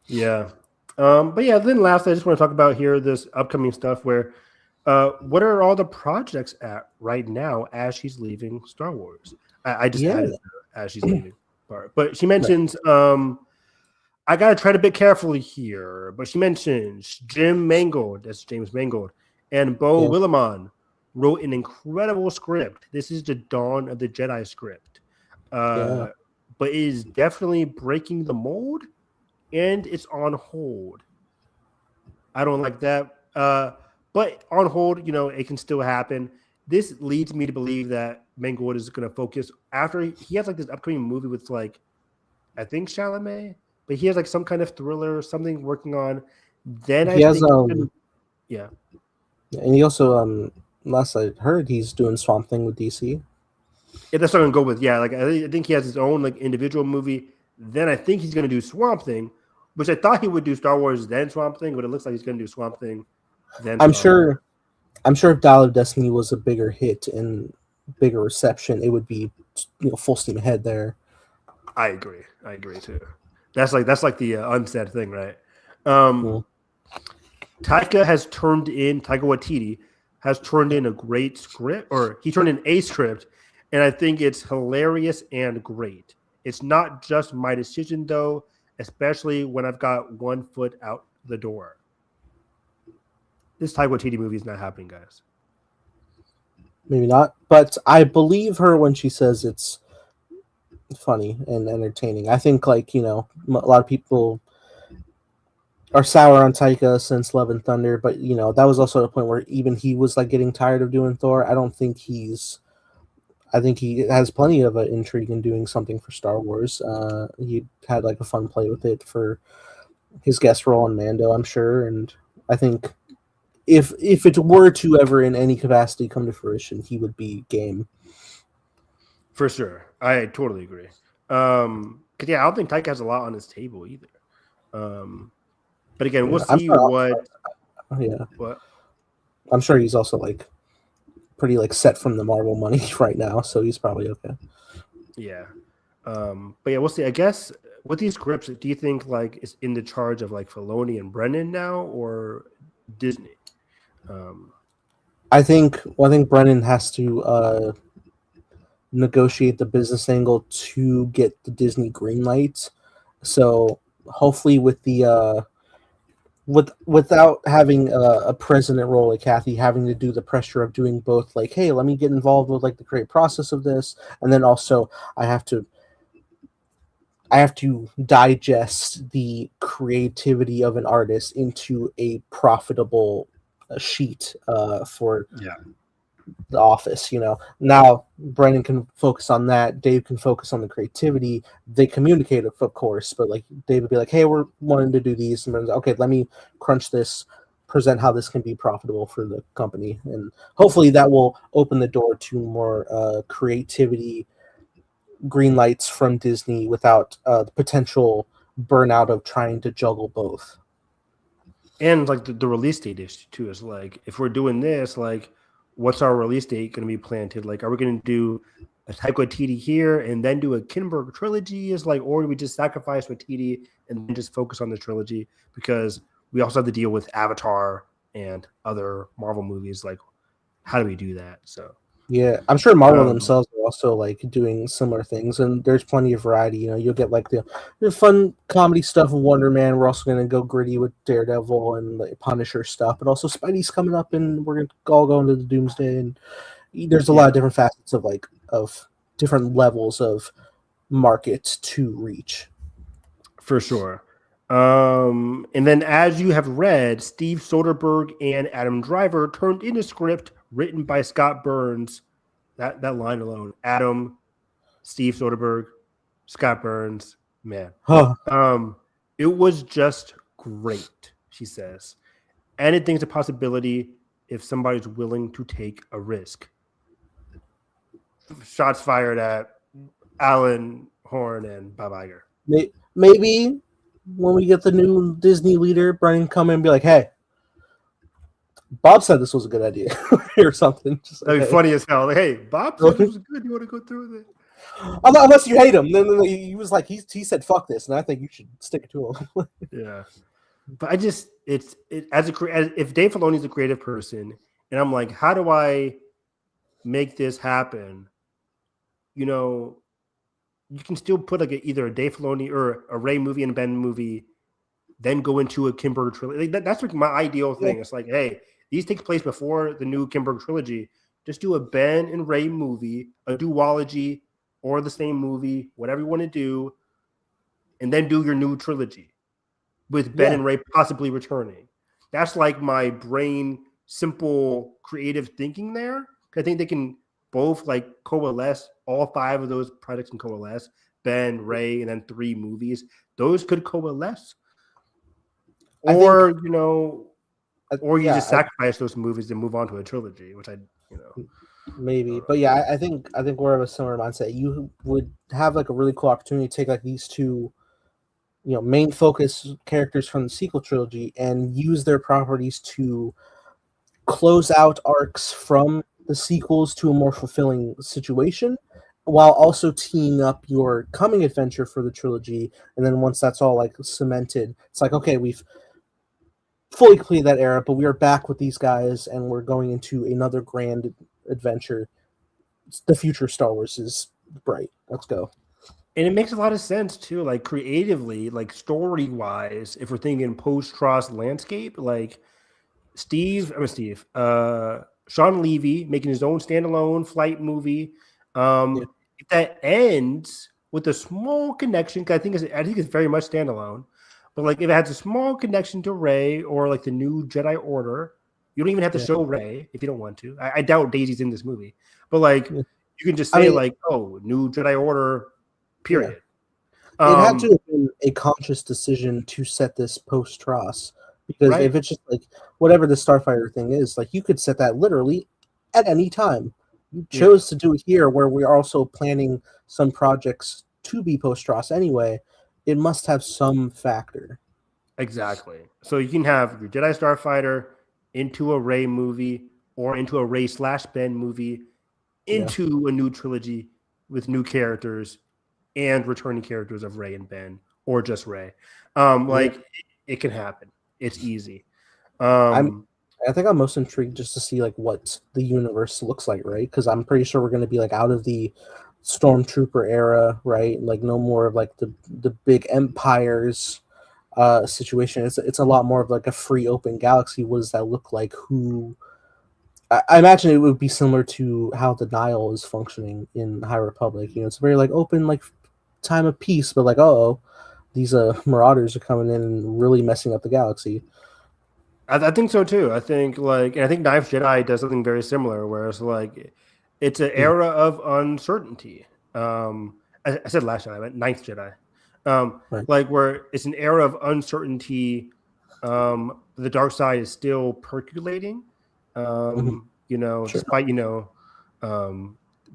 Yeah. But yeah, then last I just want to talk about here this upcoming stuff where what are all the projects at right now as she's leaving Star Wars? I just added as she's leaving part. But she mentions I gotta tread a bit carefully here, but she mentions Jim Mangold, that's James Mangold, and Bo Willimon wrote an incredible script. This is the Dawn of the Jedi script. But it is definitely breaking the mold. And it's on hold. I don't like that. But on hold, it can still happen. This leads me to believe that Mangold is going to focus after he has like this upcoming movie with like, I think Chalamet, but he has like some kind of thriller or something working on. Then he has, and he also, last I heard, he's doing Swamp Thing with DC. Yeah, that's what I'm going to go with. Yeah, like I think he has his own like individual movie. Then I think he's going to do Swamp Thing. Which I thought he would do Star Wars then Swamp Thing, but it looks like he's going to do Swamp Thing then. I'm sure if Dial of Destiny was a bigger hit and bigger reception, it would be full steam ahead there. I agree too. That's like the unsaid thing, right? Taika Waititi has turned in a great script, or he turned in a script, and I think it's hilarious and great. It's not just my decision though. Especially when I've got one foot out the door. This Taika Waititi movie is not happening, guys. Maybe not, but I believe her when she says it's funny and entertaining. I think, a lot of people are sour on Taika since Love and Thunder, but, that was also a point where even he was, getting tired of doing Thor. I think he has plenty of intrigue in doing something for Star Wars. He had a fun play with it for his guest role on Mando, I'm sure. And I think if it were to ever in any capacity come to fruition, he would be game. For sure. I totally agree. Because, I don't think Taika has a lot on his table either. But again, we'll see what. I'm sure he's also pretty set from the Marvel money right now, so he's probably okay. Yeah. But yeah, we'll see. I guess with these scripts, do you think it's in the charge of Filoni and Brennan now or Disney? I think Brennan has to negotiate the business angle to get the Disney green light. So hopefully with the without having a president role like Kathy having to do the pressure of doing both, hey, let me get involved with the creative process of this, and then also I have to digest the creativity of an artist into a profitable sheet for the office. Now Brennan can focus on that, Dave can focus on the creativity. They communicate, of course, but Dave would be hey, we're wanting to do these, and Brennan's okay, let me crunch this, present how this can be profitable for the company, and hopefully that will open the door to more creativity green lights from Disney without the potential burnout of trying to juggle both. And like the release date issue too is like, if we're doing this, like, what's our release date going to be planted? Like, are we going to do a Taika Waititi here and then do a Kinberg trilogy? Is like, or do we just sacrifice Waititi and then just focus on the trilogy? Because we also have to deal with Avatar and other Marvel movies. Like, how do we do that? So Yeah, I'm sure Marvel themselves are also like doing similar things, and there's plenty of variety. You know, you'll get like the fun comedy stuff of Wonder Man. We're also going to go gritty with Daredevil and like Punisher stuff, but also Spidey's coming up, and we're going to all go into the Doomsday. And there's a lot of different facets of like of different levels of market to reach. For sure. And then, as you have read, Steve Soderbergh and Adam Driver turned in a script written by Scott Burns. That line alone, Adam, Steve Soderbergh, Scott Burns, man. Huh. It was just great, she says. Anything's a possibility if somebody's willing to take a risk. Shots fired at Alan Horn and Bob Iger. Maybe when we get the new Disney leader, Brennan come in and be like, "Hey, Bob said this was a good idea," or something. Just That'd be funny as hell. Like, hey, Bob said this was good. You want to go through with it? Unless you hate him, then he was like, he said, "Fuck this," and I think you should stick it to him. Yeah, but I just as if Dave Filoni's a creative person, and I'm like, how do I make this happen? You know, you can still put like either a Dave Filoni or a Ray movie and a Ben movie, then go into a Kimberg trilogy. Like that's like my ideal thing. Yeah. It's like, hey, these take place before the new Kimberg trilogy. Just do a Ben and Ray movie, a duology, or the same movie, whatever you want to do, and then do your new trilogy with Ben and Ray possibly returning. That's like my brain, simple, creative thinking there. I think they can both like coalesce. All 5 of those projects can coalesce. Ben, Ray, and then 3 movies. Those could coalesce. Or, or you just sacrifice those movies and move on to a trilogy, which maybe. But yeah, I think we're of a similar mindset. You would have like a really cool opportunity to take like these 2, main focus characters from the sequel trilogy and use their properties to close out arcs from the sequels to a more fulfilling situation, while also teeing up your coming adventure for the trilogy. And then once that's all like cemented, it's like, okay, we've fully completed that era, but we are back with these guys and we're going into another grand adventure. The future of Star Wars is bright. Let's go. And it makes a lot of sense too, like creatively, like story-wise, if we're thinking post-Tross landscape, like Sean Levy making his own standalone flight movie. If that ends with a small connection, because I think it's very much standalone, but like if it has a small connection to Rey or like the new Jedi Order, you don't even have to show Rey if you don't want to. I doubt Daisy's in this movie, but like you can just say new Jedi Order, period. Yeah. It had to have been a conscious decision to set this post-Tross. Because if it's just like whatever the Starfighter thing is, like you could set that literally at any time. You chose to do it here where we are also planning some projects to be post-Tross anyway. It must have some factor. Exactly. So you can have your Jedi Starfighter into a Rey movie or into a Rey/Ben movie into a new trilogy with new characters and returning characters of Rey and Ben or just Rey. It can happen. It's easy. I think I'm most intrigued just to see like what the universe looks like, right? Because I'm pretty sure we're going to be like out of the Stormtrooper era, right? Like no more of like the big empires situation. It's a lot more of like a free open galaxy. What does that look like? I imagine it would be similar to how the Nile is functioning in High Republic. It's very like open, like time of peace, but like these marauders are coming in and really messing up the galaxy. I think so too. I think Ninth Jedi does something very similar, where it's like it's an era of uncertainty. I said Last Jedi, I meant Ninth Jedi. Like where it's an era of uncertainty. The dark side is still percolating. Despite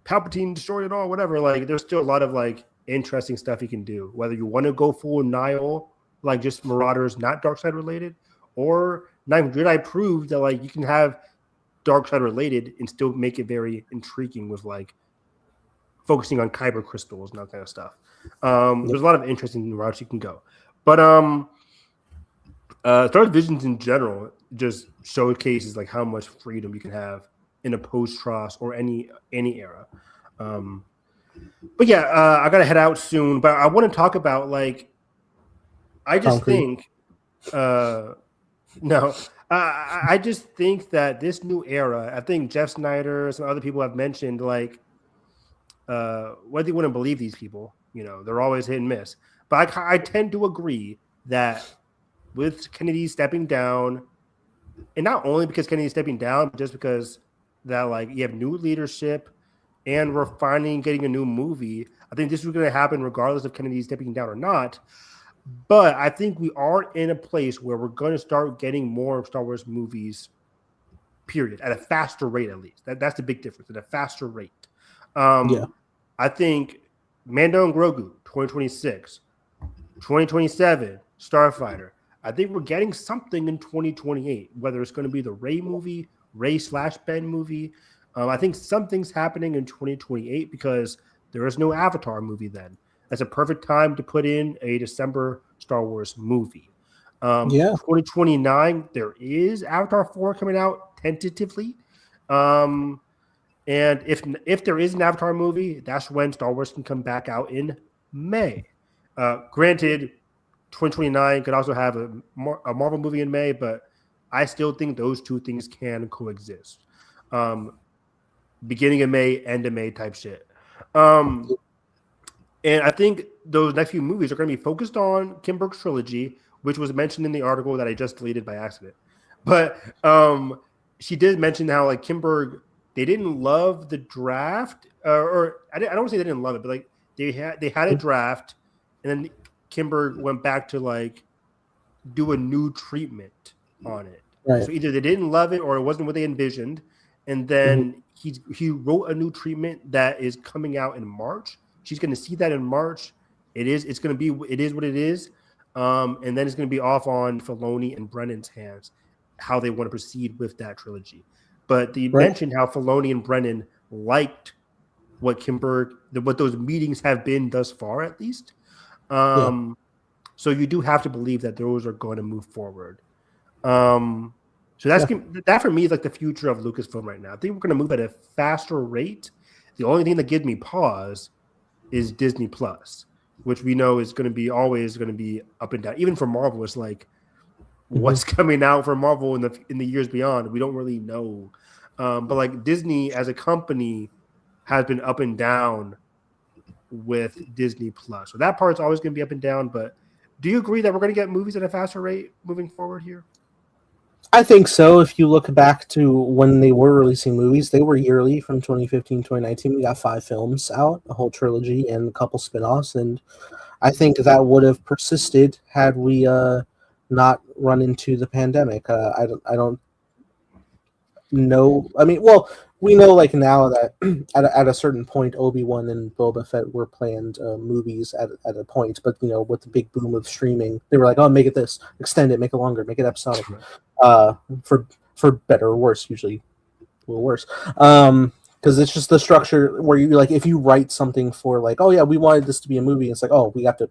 Palpatine destroyed it all, whatever. Like there's still a lot of like interesting stuff you can do, whether you want to go full Nihil, like just Marauders, not dark side related, or not even Jedi proved that like you can have dark side related and still make it very intriguing with like focusing on kyber crystals and that kind of stuff. There's a lot of interesting routes you can go, but Star Wars Visions in general just showcases like how much freedom you can have in a post-TROS or any era. But yeah, I gotta head out soon. But I want to talk about like I just think no. I just think that this new era, I think Jeff Snyder, some other people have mentioned, like, whether you wouldn't believe these people, they're always hit and miss. But I tend to agree that with Kennedy stepping down, and not only because Kennedy's stepping down, but just because that, like, you have new leadership and we're finally getting a new movie. I think this is going to happen regardless of Kennedy stepping down or not. But I think we are in a place where we're going to start getting more Star Wars movies, period, at a faster rate at least. That's the big difference, at a faster rate. I think Mando and Grogu, 2026, 2027, Starfighter. I think we're getting something in 2028, whether it's going to be the Rey movie, Rey/Ben movie. I think something's happening in 2028 because there is no Avatar movie then. That's a perfect time to put in a December Star Wars movie. 2029, there is Avatar 4 coming out tentatively. And if there is an Avatar movie, that's when Star Wars can come back out in May. Granted, 2029 could also have a Marvel movie in May, but I still think those two things can coexist. Beginning of May, end of May type shit. And I think those next few movies are going to be focused on Kimberg's trilogy, which was mentioned in the article that I just deleted by accident. But she did mention how like Kimberg, they didn't love the draft, or I don't want to say they didn't love it, but like they had a draft, and then Kimberg went back to like do a new treatment on it. Right. So either they didn't love it or it wasn't what they envisioned, and then he wrote a new treatment that is coming out in March. She's going to see that in March. It is what it is. And then it's going to be off on Filoni and Brennan's hands, how they want to proceed with that trilogy. But they mentioned how Filoni and Brennan liked what what those meetings have been thus far, at least. So you do have to believe that those are going to move forward. So that for me is like the future of Lucasfilm right now. I think we're going to move at a faster rate. The only thing that gives me pause is Disney Plus, which we know is always going to be up and down. Even for Marvel, it's like what's coming out for Marvel in the years beyond. We don't really know. But like Disney as a company has been up and down with Disney Plus. So that part's always going to be up and down. But do you agree that we're going to get movies at a faster rate moving forward here? I think so. If you look back to when they were releasing movies, they were yearly from 2015, 2019. We got 5 films out, a whole trilogy, and a couple spinoffs. And I think that would have persisted had we not run into the pandemic. I don't know. I mean, well, we know like now that at a certain point, Obi-Wan and Boba Fett were planned movies at a point, but with the big boom of streaming, they were like, "Oh, make it this, extend it, make it longer, make it episodic." For better or worse, usually a little worse, because it's just the structure where you like if you write something for like, "Oh yeah, we wanted this to be a movie," it's like, "Oh, we have to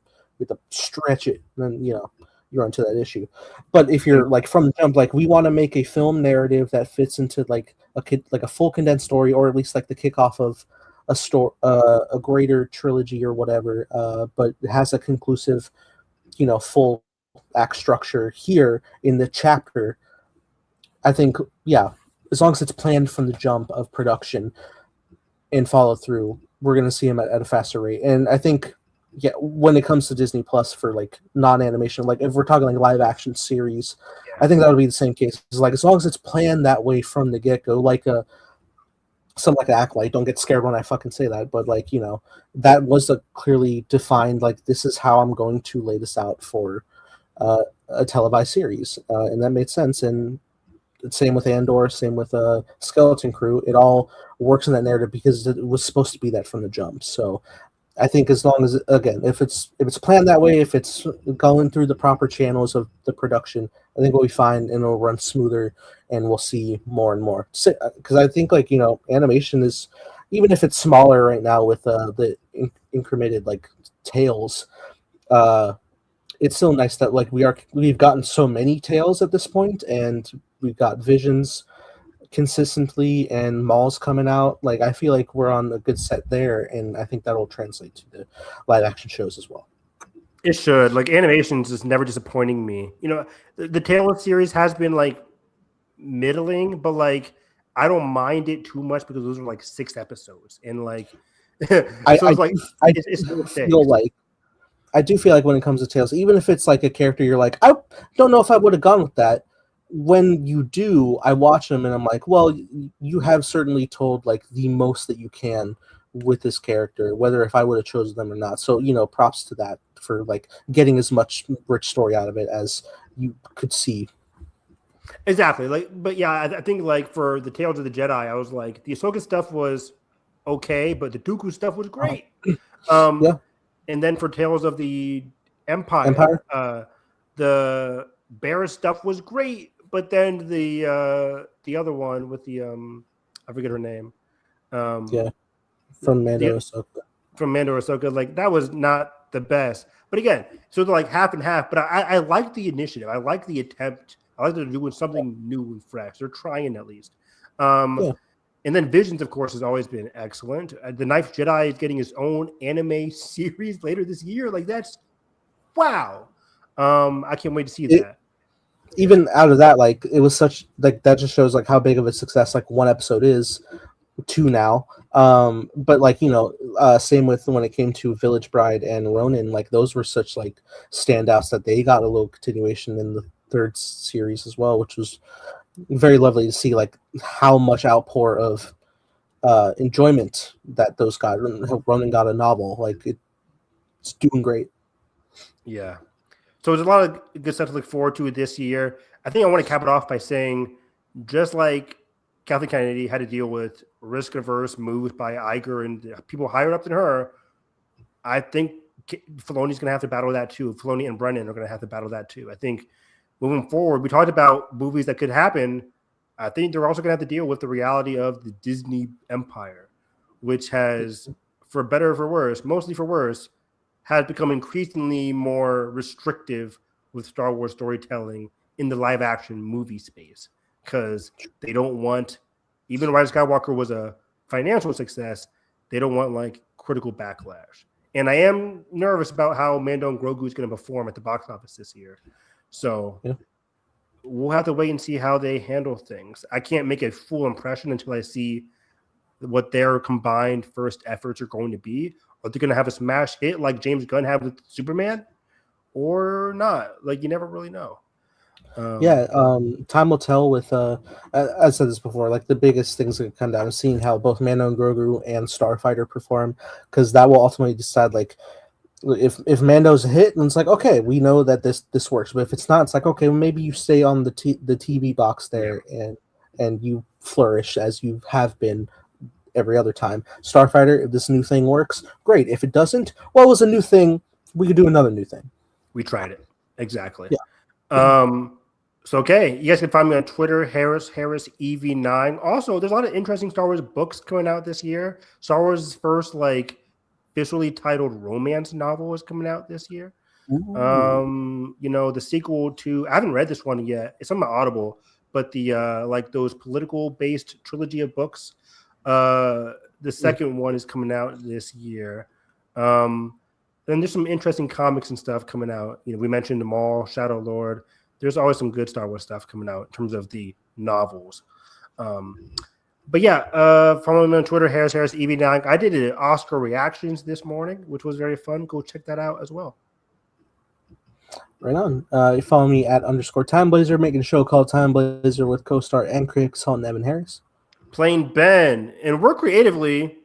stretch it," and then you're onto that issue. But if you're like from the jump, like we want to make a film narrative that fits into like a full condensed story, or at least like the kickoff of a greater trilogy or whatever, but it has a conclusive, full act structure here in the chapter. I think, as long as it's planned from the jump of production and followed through, we're going to see them at a faster rate. And I think, when it comes to Disney Plus for like non-animation, like if we're talking like live action series, I think that would be the same case. It's like as long as it's planned that way from the get-go, like something like Acolyte. Don't get scared when I fucking say that, but like that was a clearly defined like this is how I'm going to lay this out for a televised series, and that made sense. And same with Andor, same with Skeleton Crew. It all works in that narrative because it was supposed to be that from the jump. So I think as long as again, if it's planned that way, if it's going through the proper channels of the production, I think we'll be fine and it'll run smoother, and we'll see more and more. Because I think animation is, even if it's smaller right now with the incremented like tales, uh, it's still nice that we've gotten so many tales at this point, and we've got visions consistently and Maul's coming out. Like I feel like we're on a good set there, and I think that'll translate to the live action shows as well. It should. Like animation's just never disappointing me. The Taylor series has been like middling, but like I don't mind it too much because those are like 6 episodes, and like so it's like it's do feel like I do feel like when it comes to Tales, even if it's like a character you're like, I don't know if I would have gone with that. When you do, I watch them and I'm like, well, you have certainly told like the most that you can with this character, whether if I would have chosen them or not. So, props to that for like getting as much rich story out of it as you could see. Exactly. But yeah, I think like for the Tales of the Jedi, I was like, the Ahsoka stuff was okay, but the Dooku stuff was great. Yeah. And then for Tales of the Empire, the Barris stuff was great, but then the other one with the I forget her name. From Mando Ahsoka. From Mando Ahsoka, like that was not the best. But again, so they're like half and half. But I like the initiative. I like the attempt. I like they're doing something new and fresh. They're trying at least. And then Visions, of course, has always been excellent. The Ninth Jedi is getting his own anime series later this year. Like that's wow. I can't wait to see that. Even out of that, like it was such like that just shows like how big of a success like one episode is. 2 now, but like same with when it came to Village Bride and Ronin, like those were such like standouts that they got a little continuation in the 3rd series as well, which was very lovely to see like how much outpour of enjoyment that those got. Ronin got a novel, like it's doing great. Yeah, so there's a lot of good stuff to look forward to this year. I think I want to cap it off by saying, just like Kathleen Kennedy had to deal with risk-averse moves by Iger and people higher up than her, I think Filoni's going to have to battle that too. Filoni and Brennan are going to have to battle that too. I think moving forward, we talked about movies that could happen. I think they're also going to have to deal with the reality of the Disney empire, which has, for better or for worse, mostly for worse, has become increasingly more restrictive with Star Wars storytelling in the live-action movie space. Because they don't want, even Rise of Skywalker was a financial success, they don't want like critical backlash. And I am nervous about how Mando and Grogu is going to perform at the box office this year. So we'll have to wait and see how they handle things. I can't make a full impression until I see what their combined first efforts are going to be. Are they going to have a smash hit like James Gunn had with Superman or not? Like you never really know. Time will tell. With I said this before, like the biggest things that come down to seeing how both Mando and Grogu and Starfighter perform, because that will ultimately decide like if Mando's a hit, then it's like okay, we know that this works. But if it's not, it's like okay, well, maybe you stay on the TV box there and you flourish as you have been every other time. Starfighter, if this new thing works, great. If it doesn't, well, it was a new thing. We could do another new thing. We tried it. Exactly. Yeah. So, okay, you guys can find me on Twitter, Harris EV9. Also, there's a lot of interesting Star Wars books coming out this year. Star Wars' first, like, officially titled romance novel is coming out this year. The sequel to, I haven't read this one yet. It's on my Audible, but the, like, those political-based trilogy of books, the second one is coming out this year. Then there's some interesting comics and stuff coming out. We mentioned the Maul, Shadow Lord. There's always some good Star Wars stuff coming out in terms of the novels. But yeah, follow me on Twitter, Harris EV9. I did an Oscar reactions this morning, which was very fun. Go check that out as well. Right on. You follow me at _TimeBlazer, making a show called Time Blazer with co-star and critic Sultan Evan Harris. Playing Ben. And we're creatively,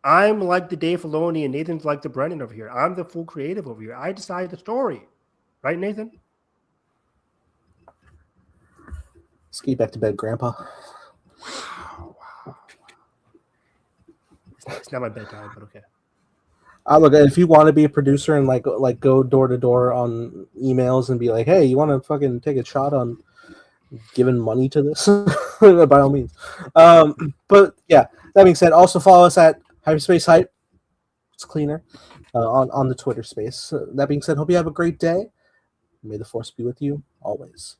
I'm like the Dave Filoni and Nathan's like the Brennan over here. I'm the full creative over here. I decide the story. Right, Nathan? Let's get back to bed, Grandpa. Wow. It's not my bedtime, but okay. Look, if you want to be a producer and like go door to door on emails and be like, hey, you want to fucking take a shot on giving money to this, by all means. But yeah, that being said, also follow us at Hyperspace Hype. It's cleaner on the Twitter space. That being said, hope you have a great day. May the force be with you always.